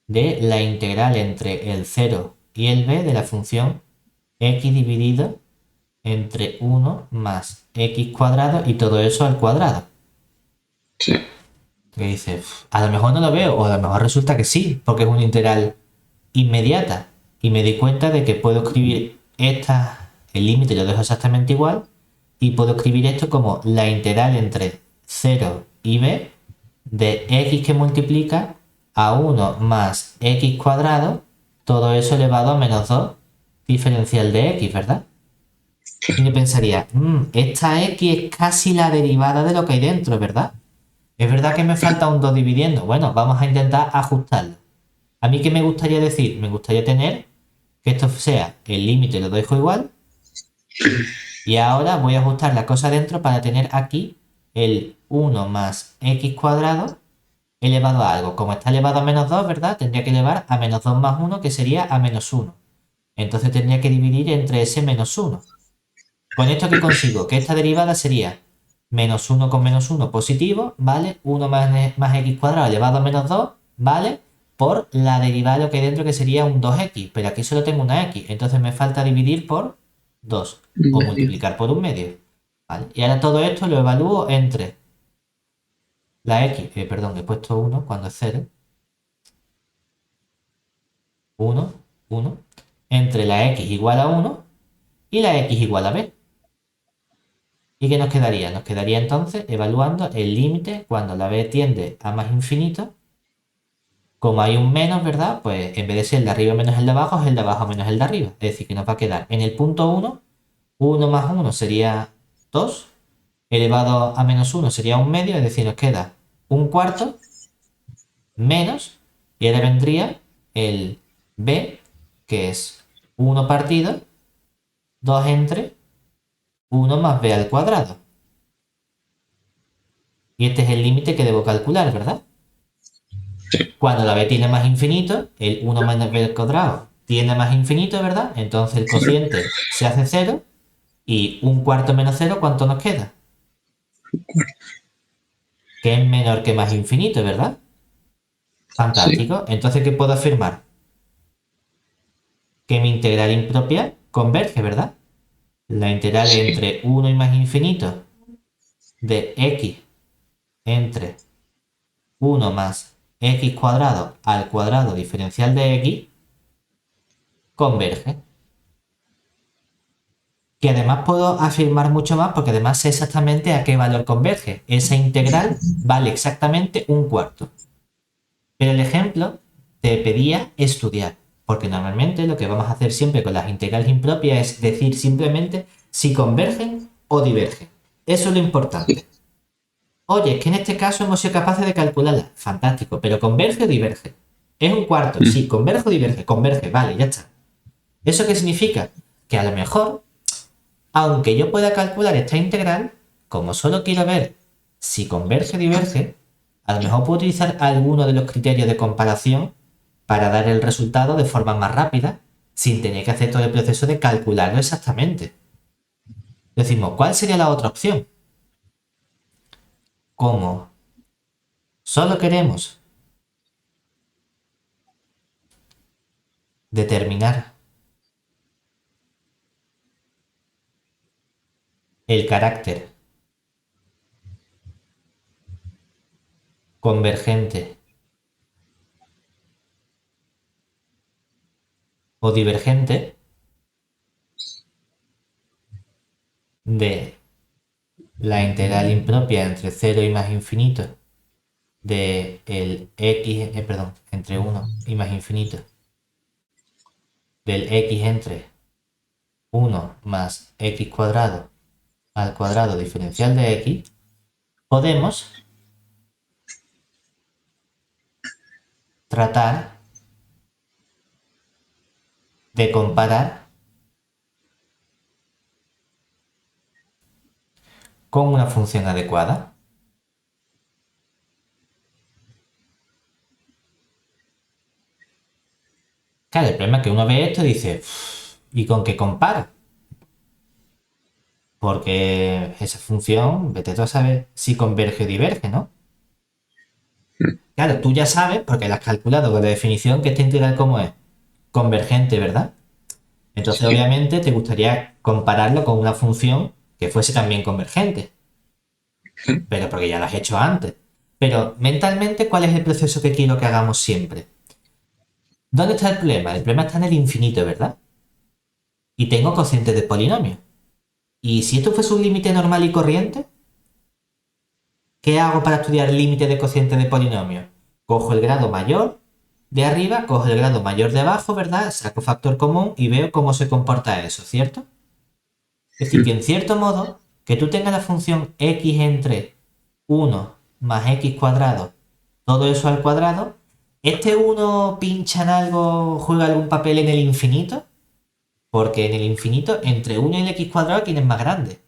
de la integral entre el 0 y el b de la función x dividido entre 1 más x cuadrado y todo eso al cuadrado. Sí. Que dice, a lo mejor no lo veo, o a lo mejor resulta que sí, porque es una integral inmediata. Y me di cuenta de que puedo escribir esta, el límite lo dejo exactamente igual, y puedo escribir esto como la integral entre 0 y b de x que multiplica a 1 más x cuadrado, todo eso elevado a menos 2 diferencial de x, ¿verdad? Y yo pensaría, esta x es casi la derivada de lo que hay dentro, ¿verdad? Es verdad que me falta un 2 dividiendo. Bueno, vamos a intentar ajustarlo. ¿A mí qué me gustaría decir? Me gustaría tener que esto sea el límite, lo dejo igual. Y ahora voy a ajustar la cosa dentro para tener aquí el 1 más x cuadrado elevado a algo. Como está elevado a menos 2, ¿verdad? Tendría que elevar a menos 2 más 1, que sería a menos 1. Entonces tendría que dividir entre ese menos 1. ¿Con esto qué consigo? Que esta derivada sería menos 1 con menos 1 positivo, ¿vale? 1 más x cuadrado elevado a menos 2, ¿vale? Por la derivada de lo que hay dentro, que sería un 2x, pero aquí solo tengo una x, entonces me falta dividir por 2 o Medio. multiplicar por un medio. ¿vale? Y ahora todo esto lo evalúo entre la x, perdón, he puesto 1 cuando es 0, 1, 1, entre la x igual a 1 y la x igual a b. ¿Y qué nos quedaría? Nos quedaría entonces evaluando el límite cuando la b tiende a más infinito. Como hay un menos, ¿verdad? Pues en vez de ser el de arriba menos el de abajo, es el de abajo menos el de arriba. Es decir, que nos va a quedar en el punto 1, 1 más 1 sería 2, elevado a menos 1 sería un medio, es decir, nos queda un cuarto menos, y ahora vendría el b, que es 1 partido 2 entre 1 más b al cuadrado. Y este es el límite que debo calcular, ¿verdad? Cuando la b tiene más infinito, el 1 menos b al cuadrado tiene más infinito, ¿verdad? Entonces el cociente se hace 0 y un cuarto menos 0, ¿cuánto nos queda? Que es menor que más infinito, ¿verdad? Fantástico. Sí. Entonces, ¿qué puedo afirmar? Que mi integral impropia converge, ¿verdad? La integral Sí. entre 1 y más infinito de x entre 1 más x cuadrado al cuadrado diferencial de x converge. Que además puedo afirmar mucho más porque además sé exactamente a qué valor converge. Esa integral vale exactamente un cuarto. Pero el ejemplo te pedía estudiar, porque normalmente lo que vamos a hacer siempre con las integrales impropias es decir simplemente si convergen o divergen. Eso es lo importante. Oye, es que en este caso hemos sido capaces de calcularla. Fantástico, pero ¿converge o diverge? Es un cuarto. Sí, converge o diverge. Converge, vale, ya está. ¿Eso qué significa? Que a lo mejor, aunque yo pueda calcular esta integral, como solo quiero ver si converge o diverge, a lo mejor puedo utilizar alguno de los criterios de comparación para dar el resultado de forma más rápida, sin tener que hacer todo el proceso de calcularlo exactamente. Decimos, ¿cuál sería la otra opción? Como solo queremos determinar el carácter convergente o divergente de la integral impropia entre 0 y más infinito de el x, perdón, entre 1 y más infinito del x entre 1 más x cuadrado al cuadrado diferencial de x, podemos tratar de comparar con una función adecuada. Claro, el problema es que uno ve esto y dice, ¿y con qué compara? Porque esa función, vete tú a saber si converge o diverge, ¿no? Claro, tú ya sabes, porque la has calculado con la definición, que esta integral como es convergente, ¿verdad? Entonces, Sí. obviamente, te gustaría compararlo con una función que fuese también convergente, pero porque ya lo has hecho antes. Pero mentalmente, ¿cuál es el proceso que quiero que hagamos siempre? ¿Dónde está el problema? El problema está en el infinito, ¿verdad? Y tengo cocientes de polinomio. ¿Y si esto fuese un límite normal y corriente? ¿Qué hago para estudiar el límite de cociente de polinomio? Cojo el grado mayor de arriba, cojo el grado mayor de abajo, ¿verdad? Saco factor común y veo cómo se comporta eso, ¿cierto? Es decir, que en cierto modo, que tú tengas la función x entre 1 más x cuadrado, todo eso al cuadrado, ¿este 1 pincha en algo, juega algún papel en el infinito? Porque en el infinito, entre 1 y el x cuadrado, ¿quién es más grande?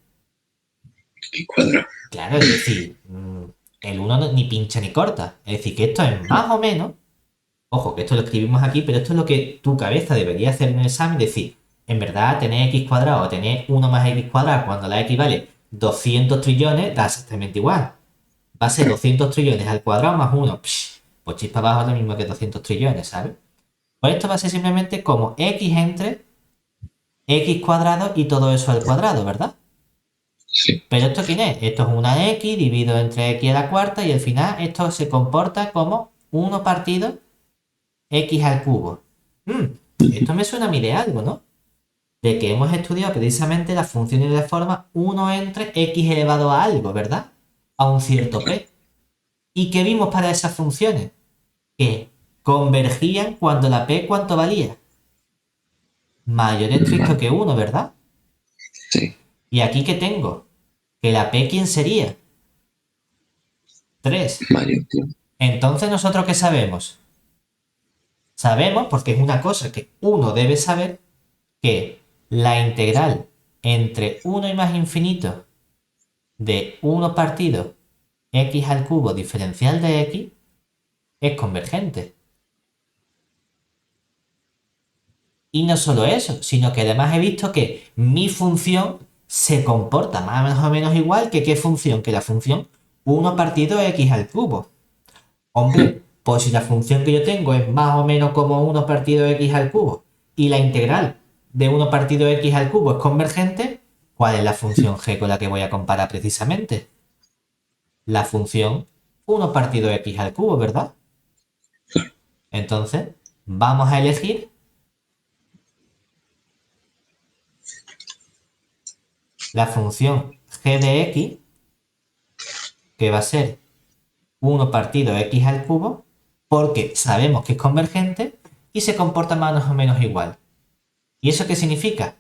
X cuadrado. Claro, es decir, el 1 ni pincha ni corta. Es decir, que esto es más o menos, ojo, que esto lo escribimos aquí, pero esto es lo que tu cabeza debería hacer en el examen, decir, en verdad, tener x cuadrado o tener 1 más x cuadrado cuando la x vale 200 trillones, da exactamente igual. Va a ser 200 trillones al cuadrado más 1. Pues chispa abajo es lo mismo que 200 trillones, ¿sabes? Pues esto va a ser simplemente como x entre x cuadrado y todo eso al cuadrado, ¿verdad? Sí, ¿Pero esto quién es? Esto es una x dividido entre x a la cuarta y al final esto se comporta como 1 partido x al cubo. Esto me suena a mí de algo, ¿no? De que hemos estudiado precisamente las funciones de forma 1 entre x elevado a algo, ¿verdad? A un cierto p. ¿Y qué vimos para esas funciones? Que convergían cuando la p, ¿cuánto valía? Mayor estricto que 1, ¿verdad? sí, ¿Y aquí qué tengo? Que la p, ¿quién sería? 3. Mario, tío. Entonces, ¿nosotros qué sabemos? Sabemos, porque es una cosa que uno debe saber, que la integral entre 1 y más infinito de 1 partido x al cubo diferencial de x es convergente. Y no solo eso, sino que además he visto que mi función se comporta más o menos igual que qué función, que la función 1 partido x al cubo. Hombre, pues si la función que yo tengo es más o menos como 1 partido x al cubo y la integral de 1 partido x al cubo es convergente, ¿cuál es la función g con la que voy a comparar precisamente? La función 1 partido x al cubo, ¿verdad? Entonces, vamos a elegir la función g de x, que va a ser 1 partido x al cubo, porque sabemos que es convergente y se comporta más o menos igual. ¿Y eso qué significa?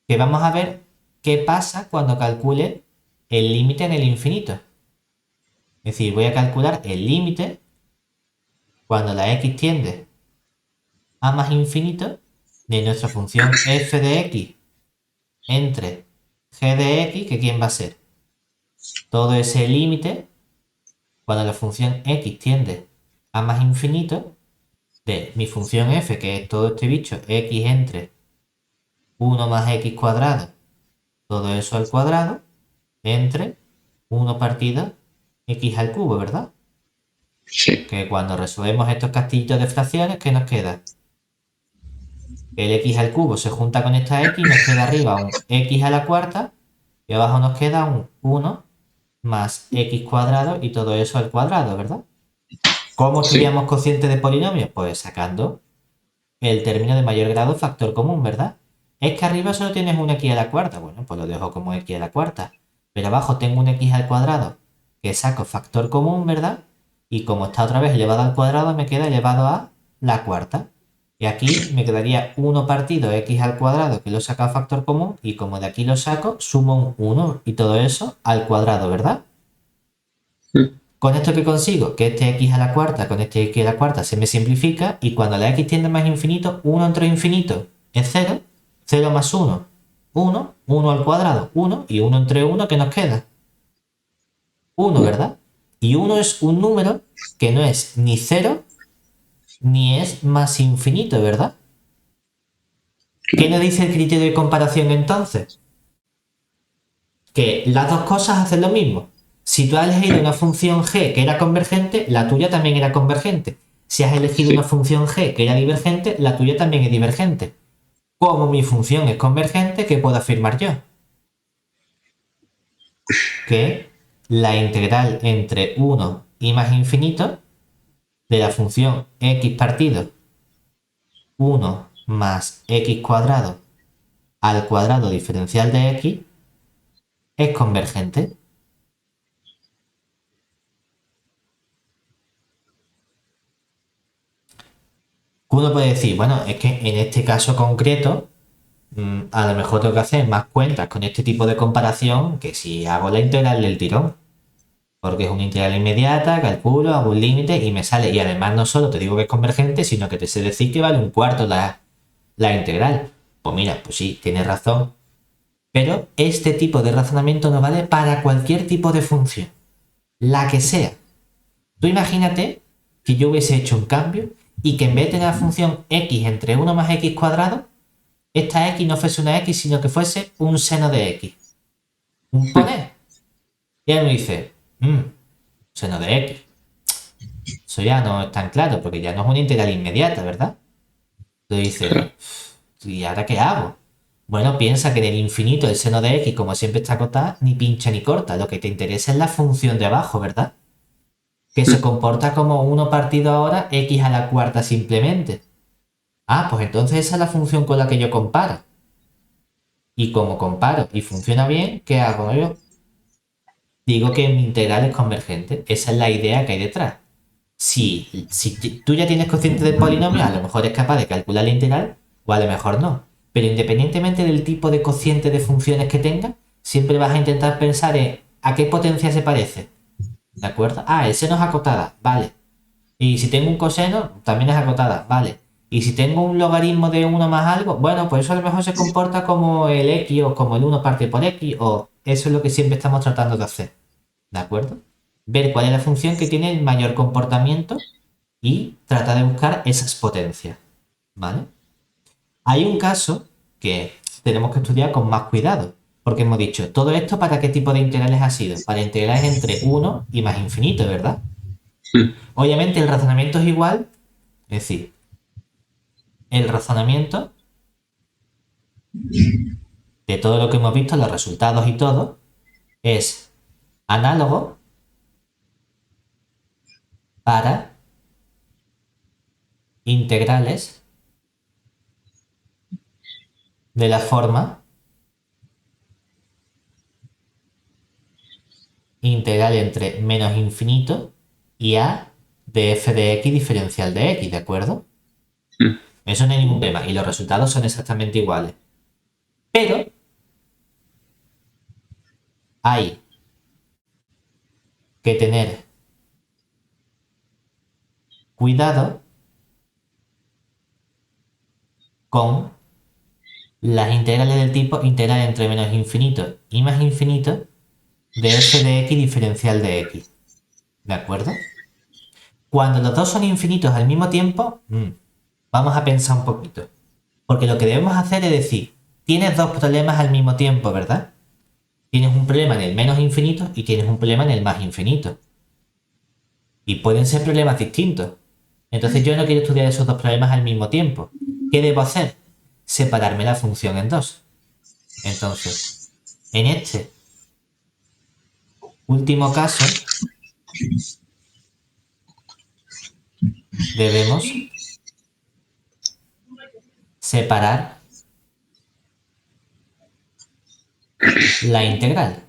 Que vamos a ver qué pasa cuando calcule el límite en el infinito. Es decir, voy a calcular el límite cuando la x tiende a más infinito de nuestra función f de x entre g de x, que ¿quién va a ser? Todo ese límite cuando la función x tiende a más infinito de mi función f, que es todo este bicho, x entre 1 más x cuadrado, todo eso al cuadrado, entre 1 partido x al cubo, ¿verdad? sí, Que cuando resolvemos estos castillitos de fracciones, ¿qué nos queda? El x al cubo se junta con esta x y nos queda arriba un x a la cuarta y abajo nos queda un 1 más x cuadrado y todo eso al cuadrado, ¿verdad? ¿Cómo sí, estudiamos cociente de polinomios? Pues sacando el término de mayor grado factor común, ¿verdad? Es que arriba solo tienes un x a la cuarta. Bueno, pues lo dejo como x a la cuarta. Pero abajo tengo un x al cuadrado que saco factor común, ¿verdad? Y como está otra vez elevado al cuadrado, me queda elevado a la cuarta. Y aquí me quedaría 1 partido x al cuadrado que lo he sacado factor común y como de aquí lo saco, sumo un 1 y todo eso al cuadrado, ¿verdad? ¿Con esto qué consigo? Que este x a la cuarta con este x a la cuarta se me simplifica y cuando la x tiende más infinito, 1 entre infinito es 0, 0 más 1, 1, 1 al cuadrado, 1 y 1 entre 1, ¿qué nos queda? 1, ¿verdad? Y 1 es un número que no es ni 0 ni es más infinito, ¿verdad? ¿Qué nos claro. dice el criterio de comparación entonces? Que las dos cosas hacen lo mismo. Si tú has elegido una función g que era convergente, la tuya también era convergente. Si has elegido una Sí, función g que era divergente, la tuya también es divergente. Como mi función es convergente, ¿qué puedo afirmar yo? Que la integral entre 1 y más infinito de la función x partido 1 más x cuadrado al cuadrado diferencial de x es convergente. Uno puede decir, bueno, es que en este caso concreto, a lo mejor tengo que hacer más cuentas con este tipo de comparación que si hago la integral del tirón. Porque es una integral inmediata, calculo, hago un límite y me sale. Y además no solo te digo que es convergente, sino que te sé decir que vale un cuarto la integral. Pues mira, pues sí, tienes razón. Pero este tipo de razonamiento no vale para cualquier tipo de función. La que sea. Tú imagínate que yo hubiese hecho un cambio y que en vez de tener la función x entre 1 más x cuadrado, esta x no fuese una x, sino que fuese un seno de x. Un poner. Y él me dice, seno de x. Eso ya no es tan claro, porque ya no es una integral inmediata, ¿verdad? Tú dices, claro. ¿y ahora qué hago? Bueno, piensa que en el infinito el seno de x, como siempre está acotada, ni pincha ni corta. Lo que te interesa es la función de abajo, ¿verdad? Que se comporta como 1 partido ahora x a la cuarta simplemente. Ah, pues entonces esa es la función con la que yo comparo. Y como comparo y funciona bien, ¿qué hago yo? Digo que mi integral es convergente. Esa es la idea que hay detrás. Si tú ya tienes cociente del polinomio, a lo mejor es capaz de calcular la integral o a lo mejor no. Pero independientemente del tipo de cociente de funciones que tenga, siempre vas a intentar pensar en a qué potencia se parece. ¿De acuerdo? Ah, el seno es acotada, vale. Y si tengo un coseno, también es acotada, vale. Y si tengo un logaritmo de 1 más algo, bueno, pues eso a lo mejor se comporta como el x o como el 1 parte por x, o eso es lo que siempre estamos tratando de hacer. ¿De acuerdo? Ver cuál es la función que tiene el mayor comportamiento y tratar de buscar esas potencias. ¿Vale? Hay un caso que tenemos que estudiar con más cuidado, porque hemos dicho, todo esto para qué tipo de integrales ha sido, para integrales entre 1 y más infinito, ¿verdad? Obviamente el razonamiento es igual, es decir, el razonamiento de todo lo que hemos visto, los resultados y todo, es análogo para integrales de la forma integral entre menos infinito y a de f de x diferencial de x, ¿de acuerdo? Eso no hay ningún tema y los resultados son exactamente iguales. Pero hay que tener cuidado con las integrales del tipo integral entre menos infinito y más infinito de f de x diferencial de x. ¿De acuerdo? Cuando los dos son infinitos al mismo tiempo, vamos a pensar un poquito. Porque lo que debemos hacer es decir, tienes dos problemas al mismo tiempo, ¿verdad? Tienes un problema en el menos infinito y tienes un problema en el más infinito. Y pueden ser problemas distintos. Entonces yo no quiero estudiar esos dos problemas al mismo tiempo. ¿Qué debo hacer? Separarme la función en dos. Entonces, en este último caso, debemos separar la integral.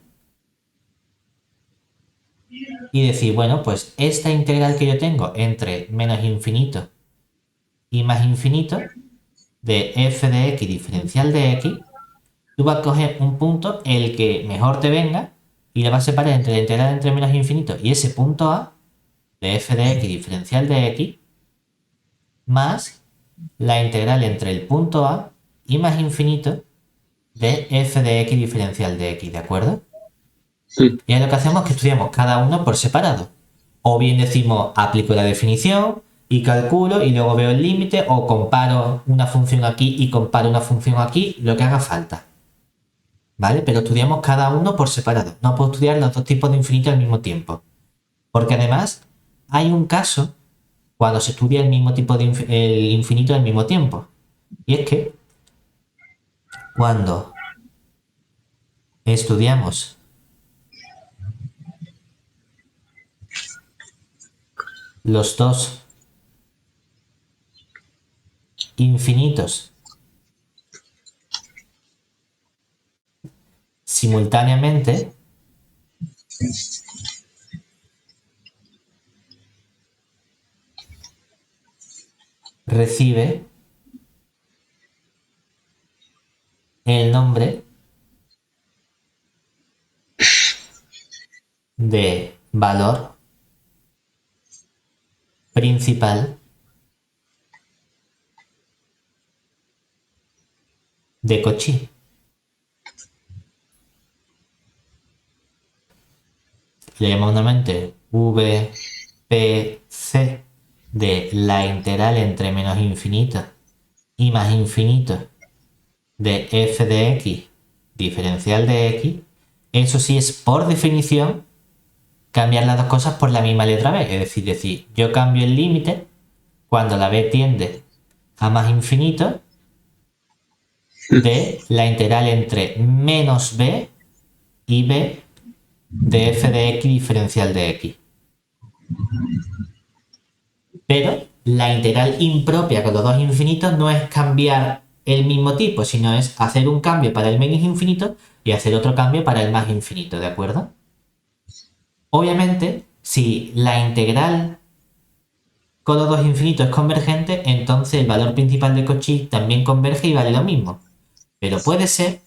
Y decir, bueno, pues esta integral que yo tengo entre menos infinito y más infinito de f de x diferencial de x, tú vas a coger un punto el que mejor te venga y le vas a separar entre la integral entre menos infinito y ese punto a de f de x diferencial de x más la integral entre el punto a y más infinito de f de x diferencial de x, ¿de acuerdo? Y ahí lo que hacemos es que estudiamos cada uno por separado. O bien decimos, aplico la definición y calculo y luego veo el límite, o comparo una función aquí y comparo una función aquí, lo que haga falta. ¿Vale? Pero estudiamos cada uno por separado. No puedo estudiar los dos tipos de infinito al mismo tiempo. Porque además hay un caso cuando se estudia el mismo tipo de el infinito al mismo tiempo. Y es que cuando estudiamos los dos infinitos simultáneamente, recibe el nombre de valor principal de Cauchy. Le llamamos normalmente VPC de la integral entre menos infinito y más infinito de f de x diferencial de x. Eso sí es por definición cambiar las dos cosas por la misma letra b. Es decir, yo cambio el límite cuando la b tiende a más infinito de la integral entre menos b y b de f de x diferencial de x. Pero la integral impropia con los dos infinitos no es cambiar el mismo tipo, sino es hacer un cambio para el menos infinito y hacer otro cambio para el más infinito, ¿de acuerdo? Obviamente, si la integral con los dos infinitos es convergente, entonces el valor principal de Cauchy también converge y vale lo mismo. Pero puede ser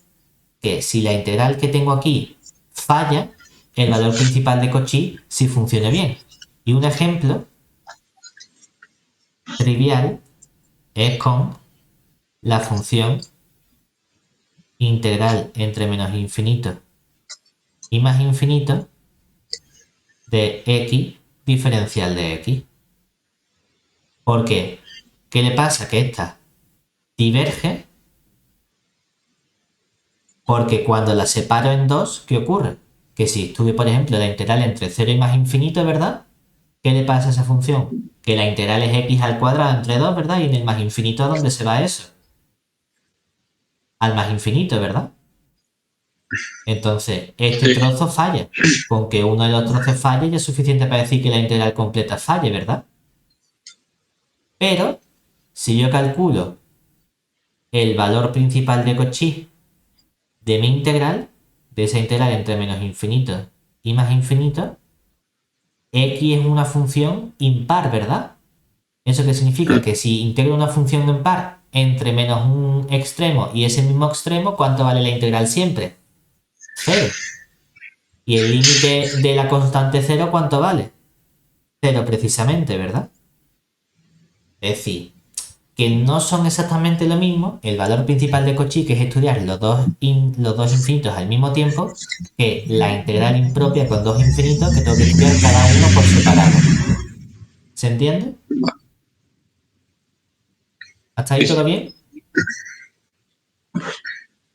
que si la integral que tengo aquí falla, el valor principal de Cauchy sí funcione bien. Y un ejemplo trivial es con la función integral entre menos infinito y más infinito de x diferencial de x. ¿Por qué? ¿Qué le pasa? Que esta diverge porque cuando la separo en dos, ¿qué ocurre? Que si estuve, por ejemplo, la integral entre 0 y más infinito, ¿verdad? ¿Qué le pasa a esa función? Que la integral es x al cuadrado entre 2, ¿verdad? Y en el más infinito, ¿a dónde se va eso? Al más infinito, ¿verdad? Entonces, este trozo falla. Con que uno de los trozos falle ya es suficiente para decir que la integral completa falle, ¿verdad? Pero, si yo calculo el valor principal de Cauchy de mi integral, de esa integral entre menos infinito y más infinito, x es una función impar, ¿verdad? ¿Eso qué significa? Que si integro una función impar entre menos un extremo y ese mismo extremo, ¿cuánto vale la integral siempre? 0. Y el límite de la constante 0, ¿cuánto vale? 0 precisamente, ¿verdad? Es decir, que no son exactamente lo mismo el valor principal de Cauchy, que es estudiar los dos infinitos al mismo tiempo, que la integral impropia con dos infinitos, que tengo que estudiar cada uno por separado. ¿Se entiende? ¿Hasta ahí todo bien?